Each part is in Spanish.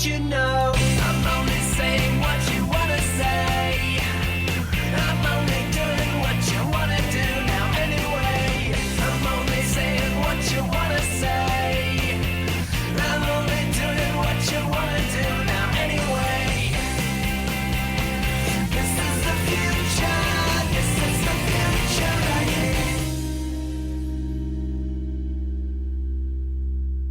you know. I'm only saying what you wanna say. I'm only doing what you wanna do now anyway. I'm only saying what you wanna say. I'm only doing what you wanna do now anyway. This is the future. This is the future.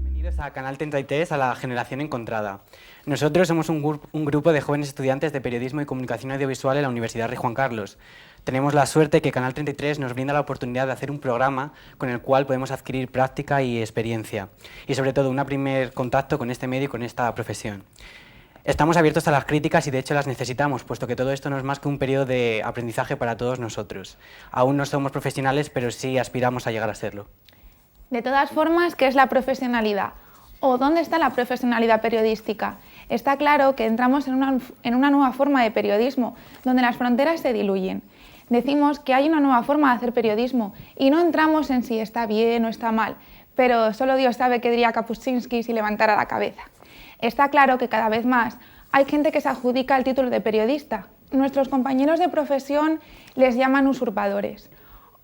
Bienvenidos a Canal 33, a la Generación Encontrada. Nosotros somos un grupo de jóvenes estudiantes de Periodismo y Comunicación Audiovisual en la Universidad Rey Juan Carlos. Tenemos la suerte que Canal 33 nos brinda la oportunidad de hacer un programa con el cual podemos adquirir práctica y experiencia, y sobre todo un primer contacto con este medio y con esta profesión. Estamos abiertos a las críticas y de hecho las necesitamos, puesto que todo esto no es más que un periodo de aprendizaje para todos nosotros. Aún no somos profesionales, pero sí aspiramos a llegar a serlo. De todas formas, ¿qué es la profesionalidad? ¿O dónde está la profesionalidad periodística? Está claro que entramos en una nueva forma de periodismo, donde las fronteras se diluyen. Decimos que hay una nueva forma de hacer periodismo y no entramos en si está bien o está mal, pero solo Dios sabe qué diría Kapuscinski si levantara la cabeza. Está claro que cada vez más hay gente que se adjudica el título de periodista. Nuestros compañeros de profesión les llaman usurpadores,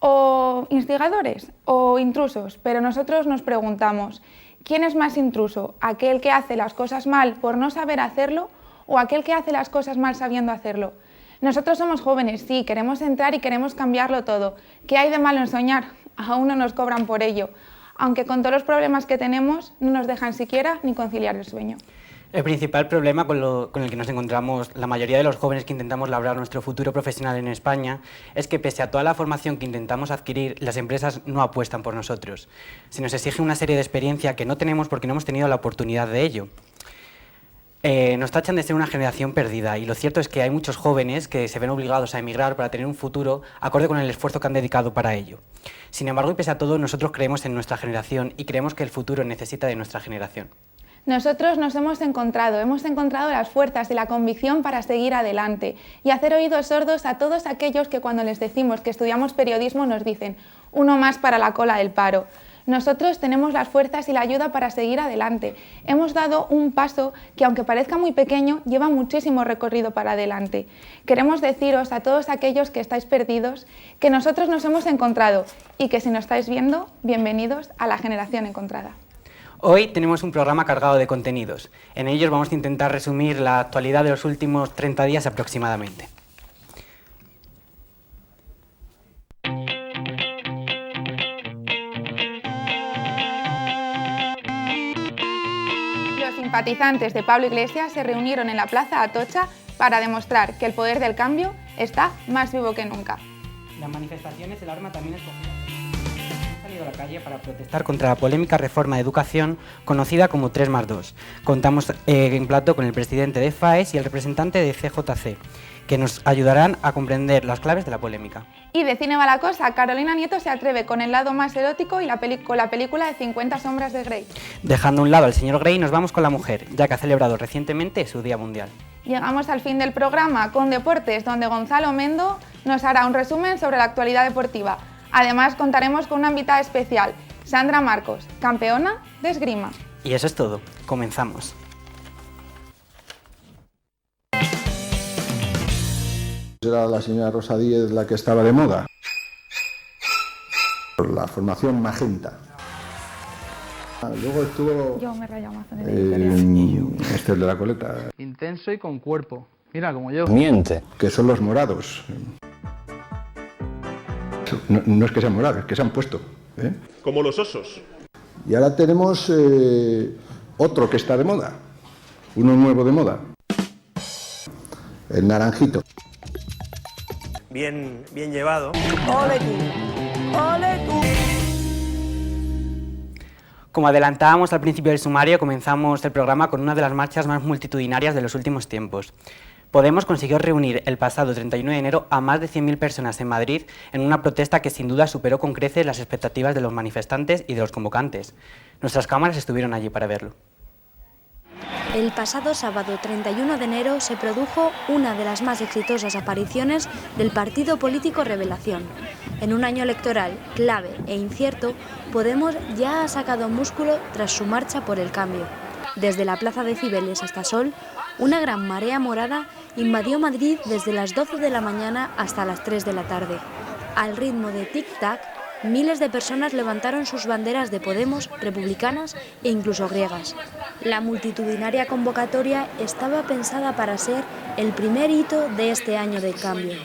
o instigadores, o intrusos, pero nosotros nos preguntamos, ¿quién es más intruso? ¿Aquel que hace las cosas mal por no saber hacerlo o aquel que hace las cosas mal sabiendo hacerlo? Nosotros somos jóvenes, sí, queremos entrar y queremos cambiarlo todo. ¿Qué hay de malo en soñar? Aún no nos cobran por ello. Aunque con todos los problemas que tenemos, no nos dejan siquiera ni conciliar el sueño. El principal problema con el que nos encontramos la mayoría de los jóvenes que intentamos labrar nuestro futuro profesional en España es que pese a toda la formación que intentamos adquirir, las empresas no apuestan por nosotros. Se nos exige una serie de experiencia que no tenemos porque no hemos tenido la oportunidad de ello. Nos tachan de ser una generación perdida y lo cierto es que hay muchos jóvenes que se ven obligados a emigrar para tener un futuro acorde con el esfuerzo que han dedicado para ello. Sin embargo, y pese a todo, nosotros creemos en nuestra generación y creemos que el futuro necesita de nuestra generación. Nosotros nos hemos encontrado las fuerzas y la convicción para seguir adelante y hacer oídos sordos a todos aquellos que cuando les decimos que estudiamos periodismo nos dicen uno más para la cola del paro. Nosotros tenemos las fuerzas y la ayuda para seguir adelante. Hemos dado un paso que, aunque parezca muy pequeño, lleva muchísimo recorrido para adelante. Queremos deciros a todos aquellos que estáis perdidos que nosotros nos hemos encontrado y que si nos estáis viendo, bienvenidos a la Generación Encontrada. Hoy tenemos un programa cargado de contenidos. En ellos vamos a intentar resumir la actualidad de los últimos 30 días aproximadamente. Los simpatizantes de Pablo Iglesias se reunieron en la Plaza Atocha para demostrar que el poder del cambio está más vivo que nunca. Las manifestaciones, el arma también escogida. Han salido a la calle para protestar contra la polémica reforma de educación conocida como 3+2. Contamos en plato con el presidente de FAES y el representante de CJC, que nos ayudarán a comprender las claves de la polémica. Y de cine va la cosa, Carolina Nieto se atreve con el lado más erótico y con la película de 50 sombras de Grey. Dejando a un lado al señor Grey, nos vamos con la mujer, ya que ha celebrado recientemente su Día Mundial. Llegamos al fin del programa con Deportes, donde Gonzalo Mendo nos hará un resumen sobre la actualidad deportiva. Además, contaremos con una invitada especial, Sandra Marcos, campeona de esgrima. Y eso es todo. Comenzamos. Era la señora Rosa Díez la que estaba de moda. La formación magenta. Luego estuvo Yo me rayo más en el editorial. este de la coleta, Intenso y con cuerpo. Mira, como yo. Miente. que son los morados. No es que sean morados, es que se han puesto. Como los osos. Y ahora tenemos otro que está de moda. Uno nuevo de moda. El naranjito. Bien llevado. Como adelantábamos al principio del sumario, comenzamos el programa con una de las marchas más multitudinarias de los últimos tiempos. Podemos consiguió reunir el pasado 31 de enero a más de 100.000 personas en Madrid en una protesta que sin duda superó con creces las expectativas de los manifestantes y de los convocantes. Nuestras cámaras estuvieron allí para verlo. El pasado sábado 31 de enero se produjo una de las más exitosas apariciones del partido político Revelación. En un año electoral clave e incierto, Podemos ya ha sacado músculo tras su marcha por el cambio. desde la plaza de Cibeles hasta Sol, una gran marea morada invadió Madrid desde las 12 de la mañana hasta las 3 de la tarde. Al ritmo de tic-tac, miles de personas levantaron sus banderas de Podemos, republicanas e incluso griegas. La multitudinaria convocatoria estaba pensada para ser el primer hito de este año de cambio.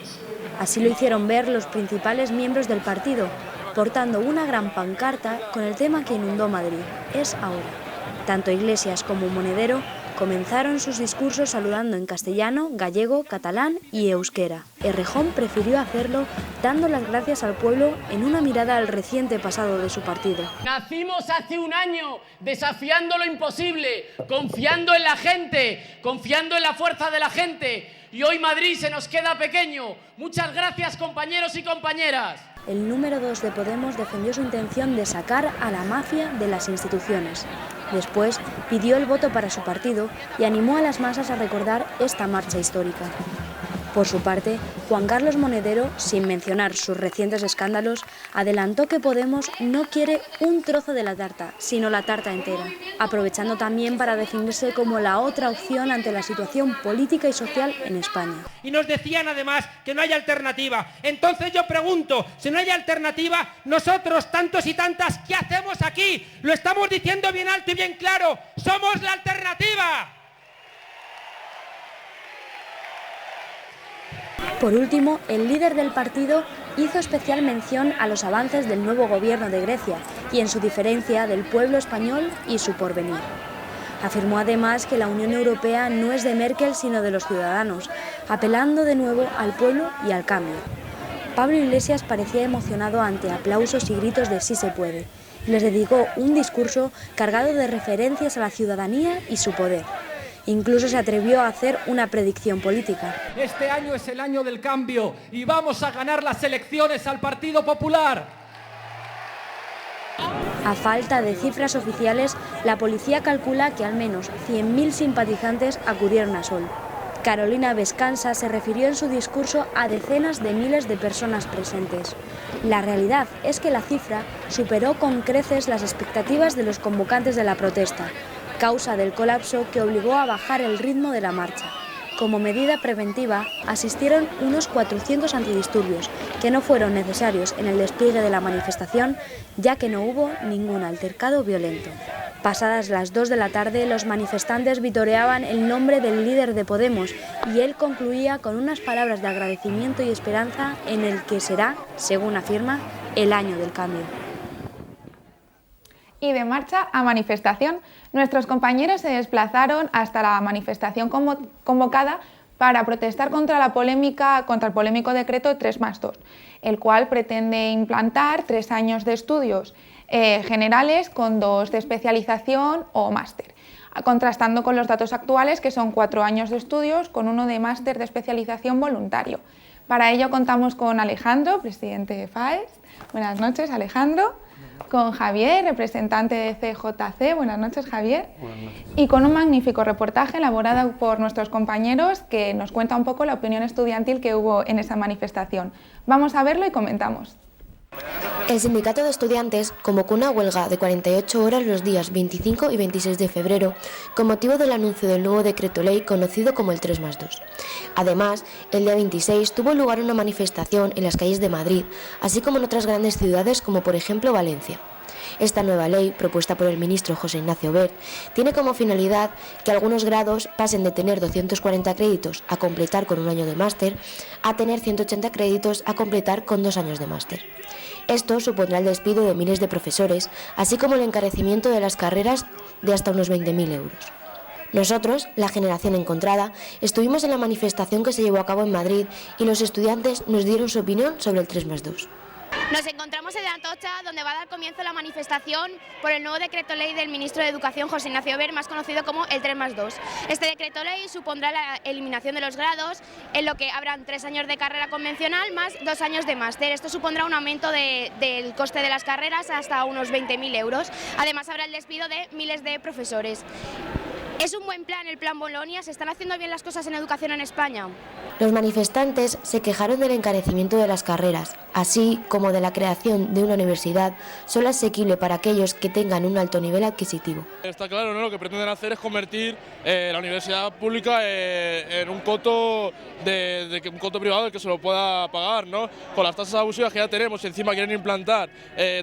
Así lo hicieron ver los principales miembros del partido, portando una gran pancarta con el tema que inundó Madrid: es ahora. Tanto Iglesias como Monedero comenzaron sus discursos saludando en castellano, gallego, catalán y euskera. Errejón prefirió hacerlo dando las gracias al pueblo en una mirada al reciente pasado de su partido. Nacimos hace un año desafiando lo imposible, confiando en la gente, confiando en la fuerza de la gente, y hoy Madrid se nos queda pequeño. Muchas gracias, compañeros y compañeras. El número 2 de Podemos defendió su intención de sacar a la mafia de las instituciones. Después pidió el voto para su partido y animó a las masas a recordar esta marcha histórica. Por su parte, Juan Carlos Monedero, sin mencionar sus recientes escándalos, adelantó que Podemos no quiere un trozo de la tarta, sino la tarta entera, aprovechando también para definirse como la otra opción ante la situación política y social en España. Y nos decían además que no hay alternativa. Entonces yo pregunto, si no hay alternativa, nosotros, tantos y tantas, ¿qué hacemos aquí? Lo estamos diciendo bien alto y bien claro, ¡somos la alternativa! Por último, el líder del partido hizo especial mención a los avances del nuevo gobierno de Grecia y en su diferencia del pueblo español y su porvenir. Afirmó además que la Unión Europea no es de Merkel sino de los ciudadanos, apelando de nuevo al pueblo y al cambio. Pablo Iglesias parecía emocionado ante aplausos y gritos de sí se puede. Les dedicó un discurso cargado de referencias a la ciudadanía y su poder. Incluso se atrevió a hacer una predicción política. Este año es el año del cambio y vamos a ganar las elecciones al Partido Popular. A falta de cifras oficiales, la policía calcula que al menos 100.000 simpatizantes acudieron a Sol. Carolina Vescansa se refirió en su discurso a decenas de miles de personas presentes. La realidad es que la cifra superó con creces las expectativas de los convocantes de la protesta, causa del colapso que obligó a bajar el ritmo de la marcha. Como medida preventiva, asistieron unos 400 antidisturbios, que no fueron necesarios en el despliegue de la manifestación, ya que no hubo ningún altercado violento. Pasadas las 2 de la tarde, los manifestantes vitoreaban el nombre del líder de Podemos y él concluía con unas palabras de agradecimiento y esperanza en el que será, según afirma, el año del cambio. Y de marcha a manifestación, nuestros compañeros se desplazaron hasta la manifestación convocada para protestar contra el polémico decreto 3+2, el cual pretende implantar 3 años de estudios generales con 2 de especialización o máster, contrastando con los datos actuales, que son 4 años de estudios con 1 de máster de especialización voluntario. Para ello contamos con Alejandro, presidente de FAES. Buenas noches, Alejandro. Con Javier, representante de CJC. Buenas noches, Javier. Buenas noches. Y con un magnífico reportaje elaborado por nuestros compañeros que nos cuenta un poco la opinión estudiantil que hubo en esa manifestación. Vamos a verlo y comentamos. El sindicato de estudiantes convocó una huelga de 48 horas los días 25 y 26 de febrero con motivo del anuncio del nuevo decreto ley conocido como el 3+2. Además, el día 26 tuvo lugar una manifestación en las calles de Madrid, así como en otras grandes ciudades como por ejemplo Valencia. Esta nueva ley, propuesta por el ministro José Ignacio Wert, tiene como finalidad que algunos grados pasen de tener 240 créditos a completar con 1 año de máster a tener 180 créditos a completar con 2 años de máster. Esto supondrá el despido de miles de profesores, así como el encarecimiento de las carreras de hasta unos 20.000 euros. Nosotros, la generación encontrada, estuvimos en la manifestación que se llevó a cabo en Madrid y los estudiantes nos dieron su opinión sobre el 3+2. Nos encontramos en Atocha, donde va a dar comienzo la manifestación por el nuevo decreto ley del ministro de Educación, José Ignacio Wert, más conocido como el 3+2. Este decreto ley supondrá la eliminación de los grados, en lo que habrán 3 años de carrera convencional más 2 años de máster. Esto supondrá un aumento del coste de las carreras hasta unos 20.000 euros. Además, habrá el despido de miles de profesores. ¿Es un buen plan el Plan Bolonia? ¿Se están haciendo bien las cosas en educación en España? Los manifestantes se quejaron del encarecimiento de las carreras, así como de la creación de una universidad solo asequible para aquellos que tengan un alto nivel adquisitivo. Está claro, ¿no? Lo que pretenden hacer es convertir la universidad pública en un coto un coto privado que se lo pueda pagar, ¿no? Con las tasas abusivas que ya tenemos y encima quieren implantar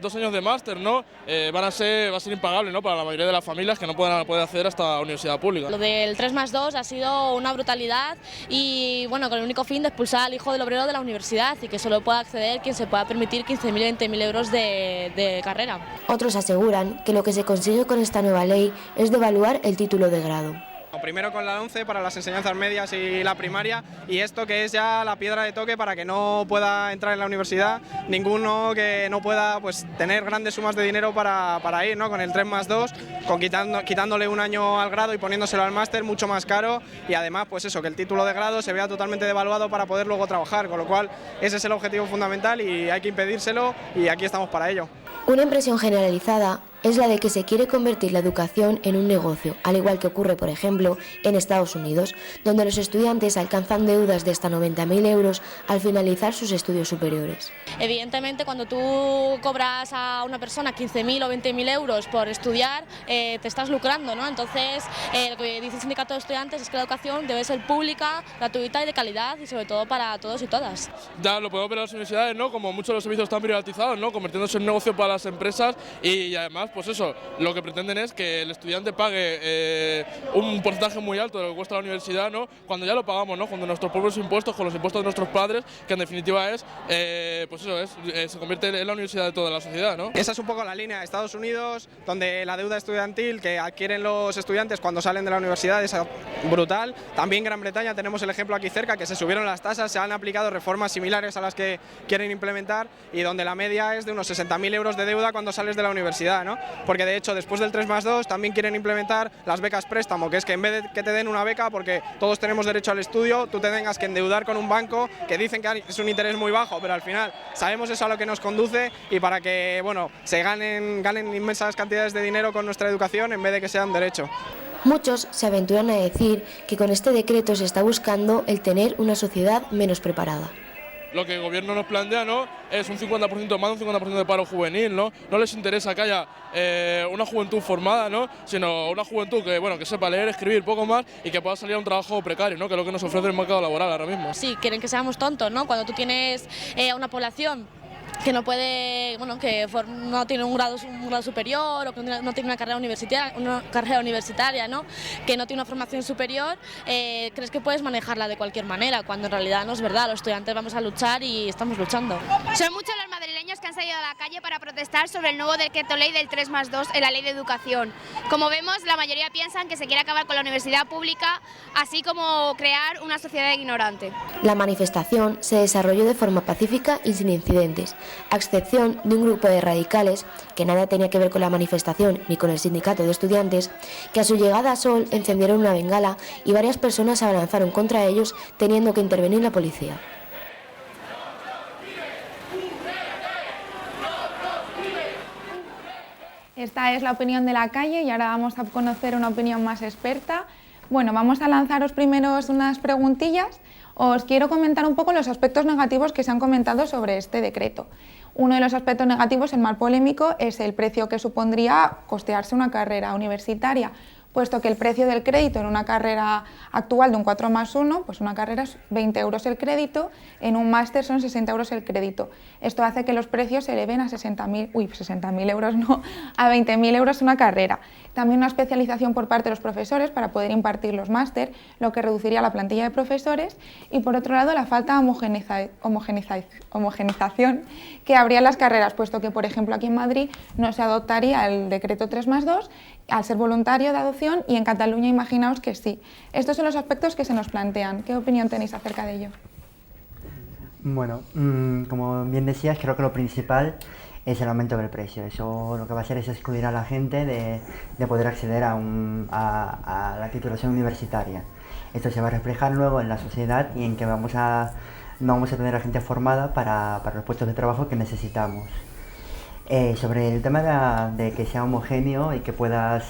2 años de máster, ¿no? Va a ser impagable, ¿no? Para la mayoría de las familias que no pueden acceder a esta universidad pública. Lo del 3+2 ha sido una brutalidad y bueno, con el único fin de expulsar al hijo del obrero de la universidad y que solo pueda acceder quien se pueda permitir 15.000 y 20.000 euros de carrera. Otros aseguran que lo que se consigue con esta nueva ley es devaluar el título de grado. Primero con la 11 para las enseñanzas medias y la primaria, y esto que es ya la piedra de toque para que no pueda entrar en la universidad ninguno que no pueda pues tener grandes sumas de dinero para ir, ¿no? Con el 3+2, quitándole un año al grado y poniéndoselo al máster mucho más caro, y además pues eso, que el título de grado se vea totalmente devaluado para poder luego trabajar, con lo cual ese es el objetivo fundamental y hay que impedírselo y aquí estamos para ello. Una impresión generalizada es la de que se quiere convertir la educación en un negocio, al igual que ocurre, por ejemplo, en Estados Unidos, donde los estudiantes alcanzan deudas de hasta 90.000 euros al finalizar sus estudios superiores. Evidentemente, cuando tú cobras a una persona 15.000 o 20.000 euros por estudiar, te estás lucrando, ¿no? Entonces, lo que dice el sindicato de estudiantes es que la educación debe ser pública, gratuita y de calidad, y sobre todo para todos y todas. Ya lo podemos ver en las universidades, ¿no? Como muchos de los servicios están privatizados, ¿no? Convirtiéndose en negocio para las empresas y además pues eso, lo que pretenden es que el estudiante pague un porcentaje muy alto de lo que cuesta la universidad, ¿no? Cuando ya lo pagamos, ¿no? Cuando nuestros propios impuestos, con los impuestos de nuestros padres, que en definitiva es, pues eso se convierte en la universidad de toda la sociedad, ¿no? Esa es un poco la línea de Estados Unidos, donde la deuda estudiantil que adquieren los estudiantes cuando salen de la universidad es brutal. También en Gran Bretaña tenemos el ejemplo aquí cerca, que se subieron las tasas, se han aplicado reformas similares a las que quieren implementar y donde la media es de unos 60.000 euros de deuda cuando sales de la universidad, ¿no? Porque de hecho después del 3+2 también quieren implementar las becas préstamo, que es que en vez de que te den una beca, porque todos tenemos derecho al estudio, tú te tengas que endeudar con un banco que dicen que es un interés muy bajo, pero al final sabemos eso a lo que nos conduce, y para que bueno, se ganen inmensas cantidades de dinero con nuestra educación en vez de que sea un derecho. Muchos se aventuran a decir que con este decreto se está buscando el tener una sociedad menos preparada. Lo que el gobierno nos plantea, ¿no? Es un 50% más, un 50% de paro juvenil, ¿no? No les interesa que haya una juventud formada, ¿no? Sino una juventud que sepa leer, escribir, poco más, y que pueda salir a un trabajo precario, ¿no? Que es lo que nos ofrece el mercado laboral ahora mismo. Sí, quieren que seamos tontos, ¿no? Cuando tú tienes una población que no puede, que no tiene un grado superior, o que no tiene una carrera universitaria, ¿no? Que no tiene una formación superior, crees que puedes manejarla de cualquier manera, cuando en realidad no es verdad. Los estudiantes vamos a luchar y estamos luchando. Son muchos los madrileños que han salido a la calle para protestar sobre el nuevo decreto ley del 3+2 en la ley de educación. Como vemos, la mayoría piensan que se quiere acabar con la universidad pública, así como crear una sociedad ignorante. La manifestación se desarrolló de forma pacífica y sin incidentes, a excepción de un grupo de radicales, que nada tenía que ver con la manifestación ni con el sindicato de estudiantes, que a su llegada a Sol encendieron una bengala y varias personas se abalanzaron contra ellos, teniendo que intervenir la policía. Esta es la opinión de la calle y ahora vamos a conocer una opinión más experta. Bueno, vamos a lanzaros primero unas preguntillas. Os quiero comentar un poco los aspectos negativos que se han comentado sobre este decreto. Uno de los aspectos negativos, el más polémico, es el precio que supondría costearse una carrera universitaria, puesto que el precio del crédito en una carrera actual de un 4+1, pues una carrera es 20 euros el crédito, en un máster son 60 euros el crédito. Esto hace que los precios se eleven a 60.000 euros, no, a 20.000 euros una carrera. También una especialización por parte de los profesores para poder impartir los máster, lo que reduciría la plantilla de profesores, y por otro lado la falta de homogenización que habría en las carreras, puesto que, por ejemplo, aquí en Madrid no se adoptaría el decreto 3+2 al ser voluntario de adopción, y en Cataluña imaginaos que sí. Estos son los aspectos que se nos plantean. ¿Qué opinión tenéis acerca de ello? Bueno, como bien decías, creo que lo principal es el aumento del precio. Eso lo que va a hacer es excluir a la gente de poder acceder a la titulación universitaria. Esto se va a reflejar luego en la sociedad y en que no vamos a tener a gente formada para los puestos de trabajo que necesitamos. Sobre el tema de que sea homogéneo y que puedas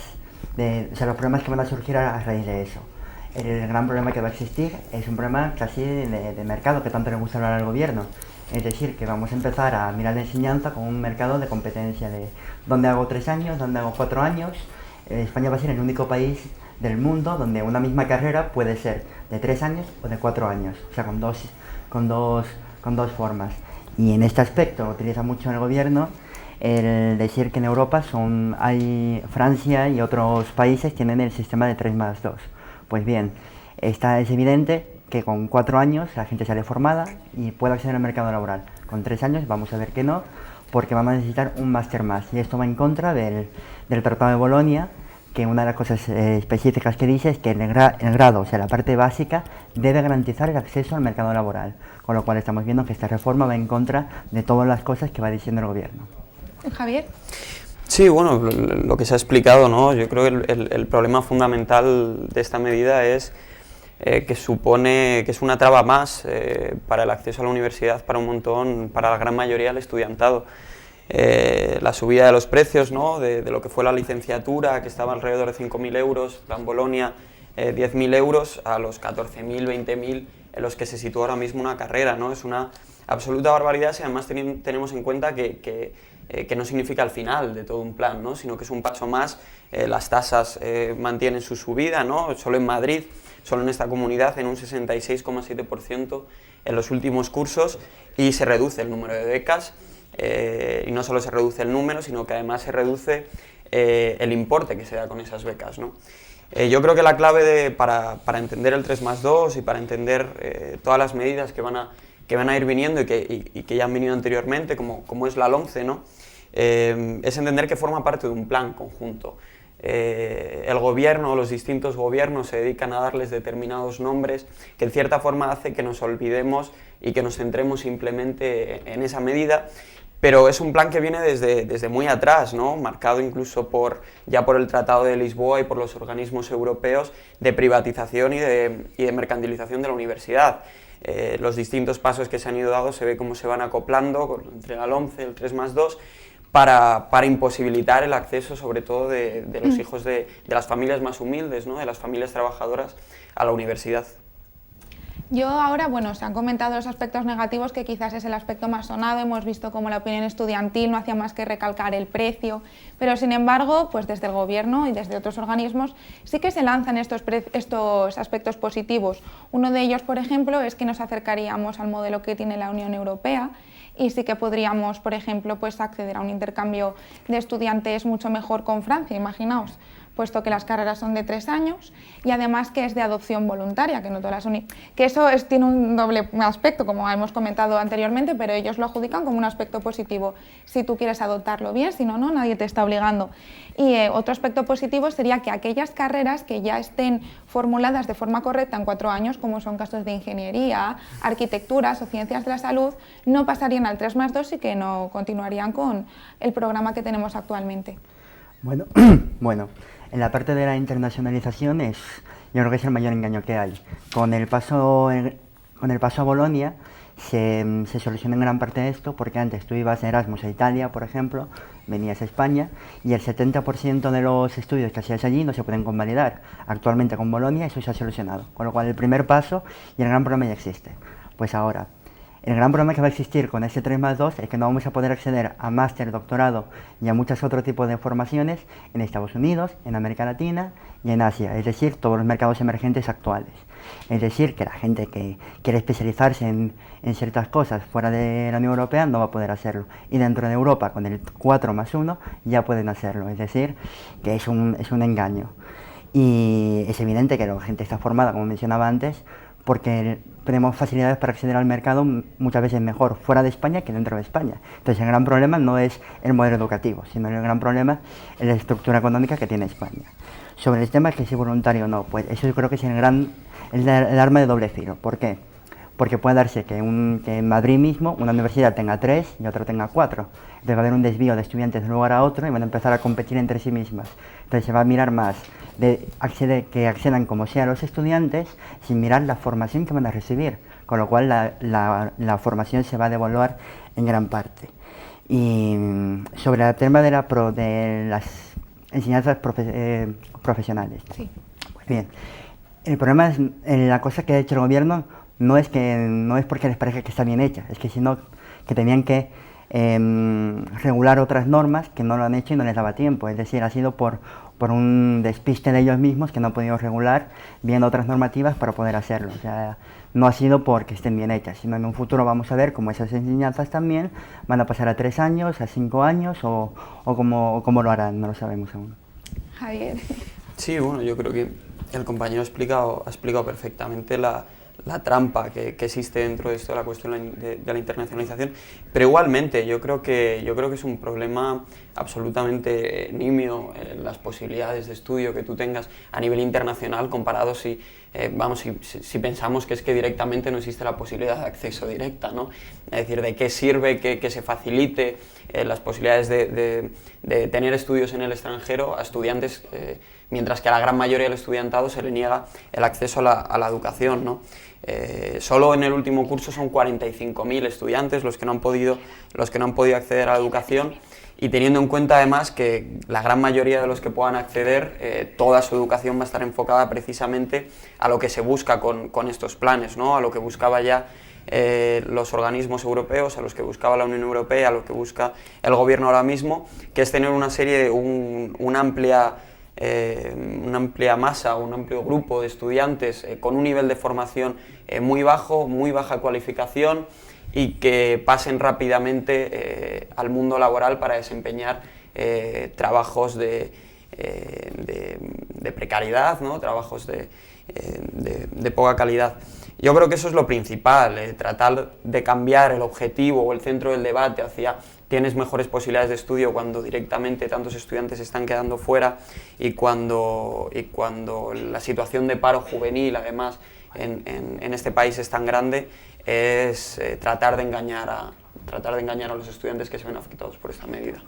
los problemas que van a surgir a raíz de eso. El gran problema que va a existir es un problema casi de mercado, que tanto le gusta hablar al gobierno. Es decir, que vamos a empezar a mirar la enseñanza como un mercado de competencia, de dónde hago 3 años, dónde hago 4 años. España va a ser el único país del mundo donde una misma carrera puede ser de 3 años o de 4 años, o sea, con dos formas. Y en este aspecto utiliza mucho el gobierno el decir que en Europa Francia y otros países tienen el sistema de 3+2. Pues bien, es evidente que con 4 años la gente sale formada y puede acceder al mercado laboral. Con 3 años vamos a ver que no, porque vamos a necesitar un máster más. Y esto va en contra del Tratado de Bolonia, que una de las cosas específicas que dice es que el grado, o sea, la parte básica, debe garantizar el acceso al mercado laboral. Con lo cual estamos viendo que esta reforma va en contra de todas las cosas que va diciendo el gobierno. Javier. Sí, bueno, lo que se ha explicado, ¿no? Yo creo que el problema fundamental de esta medida es que supone que es una traba más para el acceso a la universidad para la gran mayoría del estudiantado. La subida de los precios, ¿no? de lo que fue la licenciatura, que estaba alrededor de 5.000 euros, Plan Bolonia 10.000 euros, a los 14.000, 20.000 en los que se sitúa ahora mismo una carrera, ¿no? Es una absoluta barbaridad si además tenemos en cuenta que no significa el final de todo un plan, ¿no? Sino que es un paso más. Las tasas mantienen su subida, ¿no? Solo en Madrid, solo en esta comunidad, en un 66,7% en los últimos cursos, y se reduce el número de becas, y no solo se reduce el número, sino que además se reduce el importe que se da con esas becas, ¿no? Yo creo que la clave para entender el 3+2 y para entender todas las medidas que van a ir viniendo y que ya han venido anteriormente, como es la LOMCE, ¿no? Es entender que forma parte de un plan conjunto. El gobierno, los distintos gobiernos se dedican a darles determinados nombres que en cierta forma hace que nos olvidemos y que nos centremos simplemente en esa medida, pero es un plan que viene desde muy atrás, ¿no? Marcado incluso ya por el Tratado de Lisboa y por los organismos europeos de privatización y de mercantilización de la universidad. Los distintos pasos que se han ido dando se ve cómo se van acoplando entre la LOMCE, el 3+2, para imposibilitar el acceso, sobre todo de los hijos de las familias más humildes, ¿no? De las familias trabajadoras, a la universidad. Yo ahora, bueno, se han comentado los aspectos negativos, que quizás es el aspecto más sonado. Hemos visto cómo la opinión estudiantil no hacía más que recalcar el precio, pero sin embargo, pues desde el gobierno y desde otros organismos sí que se lanzan estos aspectos positivos. Uno de ellos, por ejemplo, es que nos acercaríamos al modelo que tiene la Unión Europea, y sí que podríamos, por ejemplo, pues acceder a un intercambio de estudiantes mucho mejor con Francia, imaginaos, puesto que las carreras son de 3 años y además que es de adopción voluntaria, que no todas que eso tiene un doble aspecto, como hemos comentado anteriormente, pero ellos lo adjudican como un aspecto positivo. Si tú quieres adoptarlo bien, si no, no, nadie te está obligando. Y otro aspecto positivo sería que aquellas carreras que ya estén formuladas de forma correcta en 4 años, como son casos de ingeniería, arquitecturas o ciencias de la salud, no pasarían al 3+2 y que no continuarían con el programa que tenemos actualmente. Bueno, en la parte de la internacionalización yo creo que es el mayor engaño que hay. Con el paso a Bolonia se soluciona en gran parte esto, porque antes tú ibas a Erasmus a Italia, por ejemplo, venías a España y el 70% de los estudios que hacías allí no se pueden convalidar. Actualmente con Bolonia eso se ha solucionado, con lo cual el primer paso y el gran problema ya existe. Pues ahora, el gran problema que va a existir con este 3+2 es que no vamos a poder acceder a máster, doctorado y a muchos otros tipos de formaciones en Estados Unidos, en América Latina y en Asia, es decir, todos los mercados emergentes actuales. Es decir, que la gente que quiere especializarse en ciertas cosas fuera de la Unión Europea no va a poder hacerlo. Y dentro de Europa, con el 4+1, ya pueden hacerlo. Es decir, que es un engaño. Y es evidente que la gente está formada, como mencionaba antes, porque tenemos facilidades para acceder al mercado muchas veces mejor fuera de España que dentro de España. Entonces el gran problema no es el modelo educativo, sino el gran problema es la estructura económica que tiene España. Sobre el tema que si voluntario o no, pues eso yo creo que es el arma de doble filo. ¿Por qué? Porque puede darse que en Madrid mismo una universidad tenga 3 y otra tenga 4. Entonces va a haber un desvío de estudiantes de un lugar a otro y van a empezar a competir entre sí mismas. Entonces se va a mirar más que accedan como sea los estudiantes sin mirar la formación que van a recibir, con lo cual la formación se va a devaluar en gran parte. Y sobre el tema de enseñanzas profesionales. Sí. Bien. El problema es, la cosa que ha hecho el gobierno no es porque les parezca que está bien hecha, es que sino que tenían que regular otras normas que no lo han hecho y no les daba tiempo. Es decir, ha sido por un despiste de ellos mismos que no han podido regular bien otras normativas para poder hacerlo. O sea, no ha sido porque estén bien hechas, sino en un futuro vamos a ver cómo esas enseñanzas también van a pasar a 3 años, a 5 años o cómo lo harán, no lo sabemos aún. Javier. Sí, bueno, yo creo que el compañero ha explicado perfectamente la trampa que existe dentro de esto de la cuestión de la internacionalización, pero igualmente yo creo que es un problema absolutamente nimio las posibilidades de estudio que tú tengas a nivel internacional comparado si pensamos que es que directamente no existe la posibilidad de acceso directa, ¿no? Es decir, ¿de qué sirve que se facilite las posibilidades de tener estudios en el extranjero a estudiantes, mientras que a la gran mayoría del estudiantado se le niega el acceso a la educación, ¿no? Solo en el último curso son 45.000 estudiantes los que no han podido acceder a la educación, y teniendo en cuenta además que la gran mayoría de los que puedan acceder, toda su educación va a estar enfocada precisamente a lo que se busca con estos planes, ¿no? A lo que buscaba ya los organismos europeos, a los que buscaba la Unión Europea, a lo que busca el gobierno ahora mismo, que es tener una amplia masa, un amplio grupo de estudiantes con un nivel de formación muy bajo, muy baja cualificación, y que pasen rápidamente al mundo laboral para desempeñar trabajos de precariedad, ¿no? Trabajos de poca calidad. Yo creo que eso es lo principal, tratar de cambiar el objetivo o el centro del debate hacia tienes mejores posibilidades de estudio cuando directamente tantos estudiantes se están quedando fuera, y cuando la situación de paro juvenil además en este país es tan grande, es tratar de engañar a los estudiantes que se ven afectados por esta medida.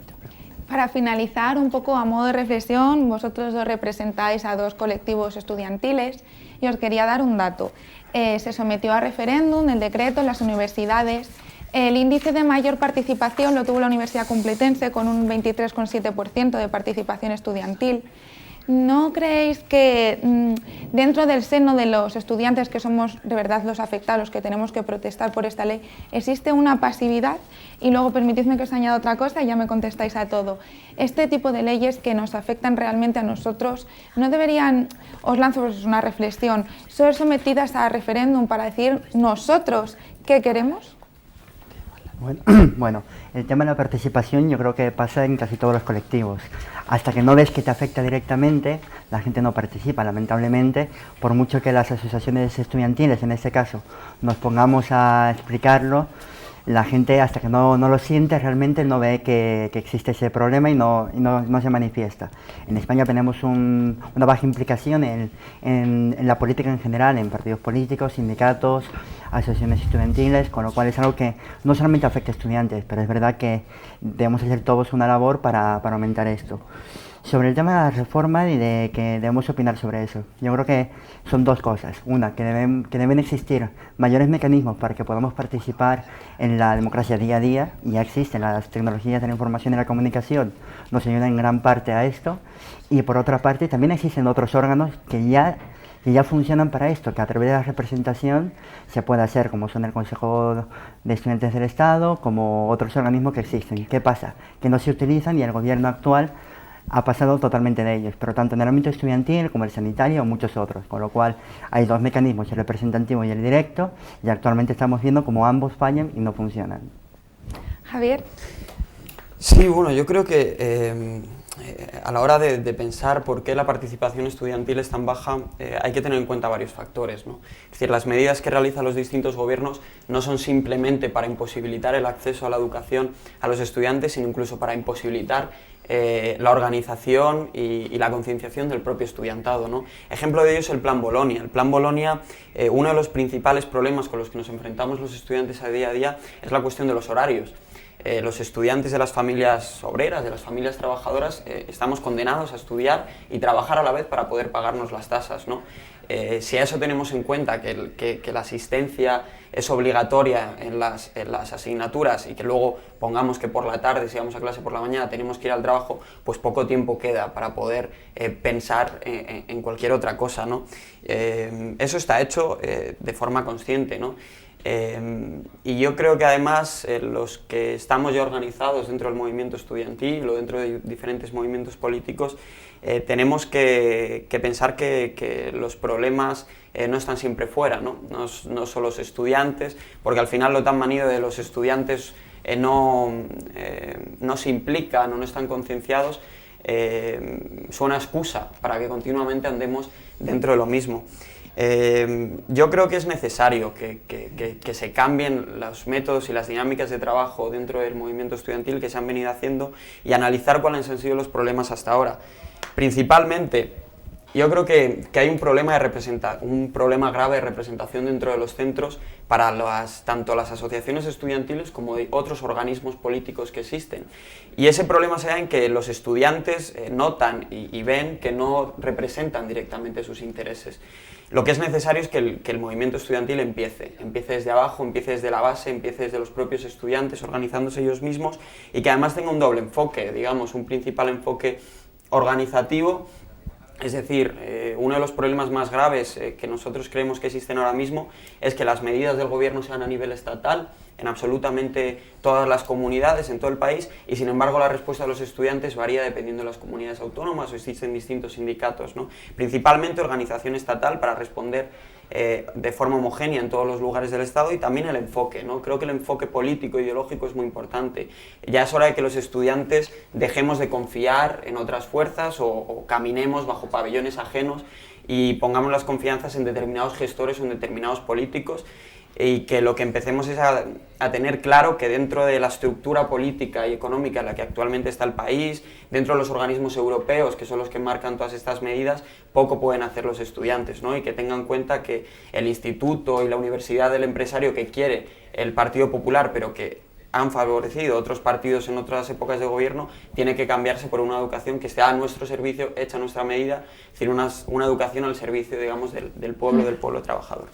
Para finalizar, un poco a modo de reflexión, vosotros dos representáis a 2 colectivos estudiantiles y os quería dar un dato. Se sometió a referéndum el decreto en las universidades. El índice de mayor participación lo tuvo la Universidad Complutense con un 23,7% de participación estudiantil. ¿No creéis que dentro del seno de los estudiantes, que somos de verdad los afectados, que tenemos que protestar por esta ley, existe una pasividad? Y luego permitidme que os añada otra cosa y ya me contestáis a todo. Este tipo de leyes que nos afectan realmente a nosotros, ¿no deberían, os lanzo una reflexión, ser sometidas a referéndum para decir nosotros qué queremos? Bueno, el tema de la participación yo creo que pasa en casi todos los colectivos. Hasta que no ves que te afecta directamente, la gente no participa, lamentablemente, por mucho que las asociaciones estudiantiles, en este caso, nos pongamos a explicarlo, la gente hasta que no lo siente realmente no ve que existe ese problema y no se manifiesta. En España tenemos una baja implicación en la política en general, en partidos políticos, sindicatos, asociaciones estudiantiles, con lo cual es algo que no solamente afecta a estudiantes, pero es verdad que debemos hacer todos una labor para aumentar esto. Sobre el tema de la reforma y de que debemos opinar sobre eso, yo creo que son 2 cosas. Una, que deben existir mayores mecanismos para que podamos participar en la democracia día a día, y ya existen las tecnologías de la información y la comunicación, nos ayudan en gran parte a esto, y por otra parte también existen otros órganos que ya funcionan para esto, que a través de la representación se puede hacer, como son el Consejo de Estudiantes del Estado, como otros organismos que existen. ¿Qué pasa? Que no se utilizan y el gobierno actual ha pasado totalmente de ellos, pero tanto en el ámbito estudiantil como el sanitario o muchos otros, con lo cual hay 2 mecanismos, el representativo y el directo, y actualmente estamos viendo como ambos fallan y no funcionan. Javier. Sí, bueno, yo creo que a la hora de pensar por qué la participación estudiantil es tan baja, hay que tener en cuenta varios factores, ¿no? Es decir, las medidas que realizan los distintos gobiernos no son simplemente para imposibilitar el acceso a la educación a los estudiantes, sino incluso para imposibilitar la organización y la concienciación del propio estudiantado, ¿no? Ejemplo de ello es el Plan Bolonia. El Plan Bolonia, uno de los principales problemas con los que nos enfrentamos los estudiantes a día es la cuestión de los horarios. los estudiantes de las familias obreras, de las familias trabajadoras, estamos condenados a estudiar y trabajar a la vez para poder pagarnos las tasas, ¿no? Si a eso tenemos en cuenta que la asistencia es obligatoria en las asignaturas y que luego pongamos que por la tarde, si vamos a clase por la mañana, tenemos que ir al trabajo, pues poco tiempo queda para poder pensar en cualquier otra cosa, ¿no? Eso está hecho de forma consciente, ¿no? Y yo creo que además los que estamos ya organizados dentro del movimiento estudiantil o dentro de diferentes movimientos políticos, tenemos que pensar que los problemas no están siempre fuera, ¿no? No son los estudiantes, porque al final lo tan manido de los estudiantes no se implican o no están concienciados, son una excusa para que continuamente andemos dentro de lo mismo. Yo creo que es necesario que se cambien los métodos y las dinámicas de trabajo dentro del movimiento estudiantil que se han venido haciendo y analizar cuáles han sido los problemas hasta ahora. Principalmente, yo creo que hay un problema grave de representación dentro de los centros para tanto las asociaciones estudiantiles como de otros organismos políticos que existen. Y ese problema se da en que los estudiantes notan y ven que no representan directamente sus intereses. Lo que es necesario es que el movimiento estudiantil empiece desde abajo, empiece desde la base, empiece desde los propios estudiantes, organizándose ellos mismos, y que además tenga un doble enfoque, digamos, un principal enfoque organizativo. Es decir, uno de los problemas más graves que nosotros creemos que existen ahora mismo es que las medidas del gobierno sean a nivel estatal, en absolutamente todas las comunidades, en todo el país, y sin embargo la respuesta de los estudiantes varía dependiendo de las comunidades autónomas o existen distintos sindicatos, ¿no? Principalmente organización estatal para responder de forma homogénea en todos los lugares del Estado, y también el enfoque, ¿no? Creo que el enfoque político ideológico es muy importante. Ya es hora de que los estudiantes dejemos de confiar en otras fuerzas o caminemos bajo pabellones ajenos y pongamos las confianzas en determinados gestores o en determinados políticos, y que lo que empecemos es a tener claro que dentro de la estructura política y económica en la que actualmente está el país, dentro de los organismos europeos, que son los que marcan todas estas medidas, poco pueden hacer los estudiantes, ¿no? Y que tengan en cuenta que el instituto y la universidad del empresario que quiere el Partido Popular, pero que han favorecido otros partidos en otras épocas de gobierno, tiene que cambiarse por una educación que esté a nuestro servicio, hecha a nuestra medida, es decir, una educación al servicio, digamos, del pueblo trabajador.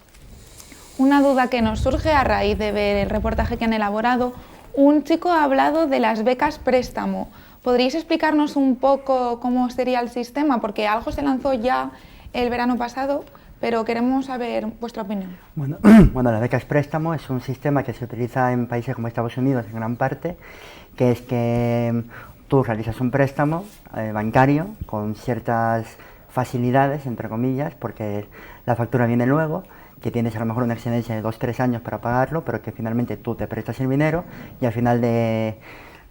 Una duda que nos surge a raíz de ver el reportaje que han elaborado. Un chico ha hablado de las becas préstamo. ¿Podríais explicarnos un poco cómo sería el sistema? Porque algo se lanzó ya el verano pasado, pero queremos saber vuestra opinión. Bueno, las becas préstamo es un sistema que se utiliza en países como Estados Unidos en gran parte, que es que tú realizas un préstamo bancario con ciertas facilidades, entre comillas, porque la factura viene luego, que tienes a lo mejor una excedencia de 2-3 años para pagarlo, pero que finalmente tú te prestas el dinero y al final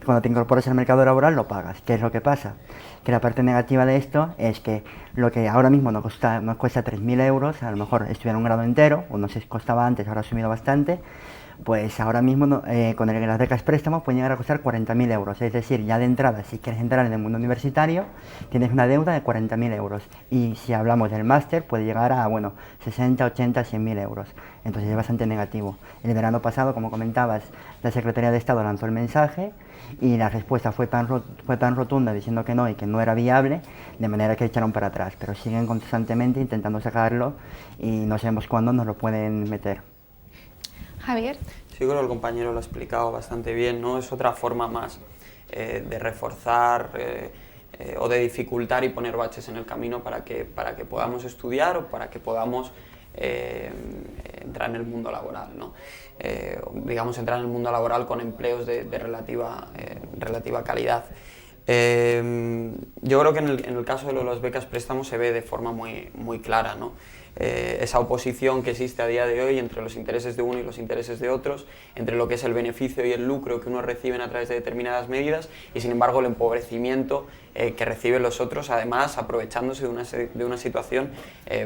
cuando te incorporas al mercado laboral lo pagas. ¿Qué es lo que pasa? Que la parte negativa de esto es que lo que ahora mismo nos cuesta 3.000 euros, a lo mejor estudiar un grado entero, o no sé si costaba antes, ahora ha subido bastante, pues ahora mismo con las becas préstamos pueden llegar a costar 40.000 euros, es decir, ya de entrada, si quieres entrar en el mundo universitario, tienes una deuda de 40.000 euros, y si hablamos del máster, puede llegar a, 60, 80, 100.000 euros, entonces es bastante negativo. El verano pasado, como comentabas, la Secretaría de Estado lanzó el mensaje, y la respuesta fue tan rotunda diciendo que no y que no era viable, de manera que echaron para atrás, pero siguen constantemente intentando sacarlo, y no sabemos cuándo nos lo pueden meter. Javier. Sí, creo que el compañero lo ha explicado bastante bien, ¿no? Es otra forma más de reforzar o de dificultar y poner baches en el camino para que podamos estudiar o para que podamos entrar en el mundo laboral, ¿no? Digamos, entrar en el mundo laboral con empleos de relativa calidad. Yo creo que en el caso de las becas préstamos se ve de forma muy clara, ¿no? Esa oposición que existe a día de hoy entre los intereses de uno y los intereses de otros, entre lo que es el beneficio y el lucro que unos reciben a través de determinadas medidas y sin embargo el empobrecimiento que reciben los otros, además aprovechándose de una situación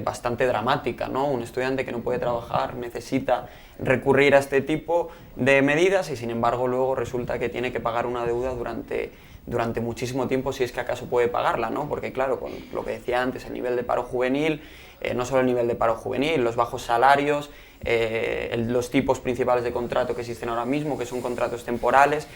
bastante dramática, ¿no? Un estudiante que no puede trabajar necesita recurrir a este tipo de medidas y sin embargo luego resulta que tiene que pagar una deuda durante muchísimo tiempo, si es que acaso puede pagarla, ¿no? Porque claro, con lo que decía antes, el nivel de paro juvenil, no solo el nivel de paro juvenil, los bajos salarios, los tipos principales de contrato que existen ahora mismo, que son contratos temporales,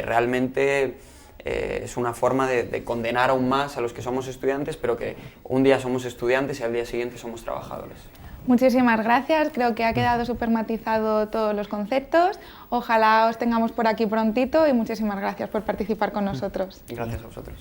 realmente es una forma de condenar aún más a los que somos estudiantes, pero que un día somos estudiantes y al día siguiente somos trabajadores. Muchísimas gracias, creo que ha quedado súper matizado todos los conceptos. Ojalá os tengamos por aquí prontito y muchísimas gracias por participar con nosotros. Gracias a vosotros.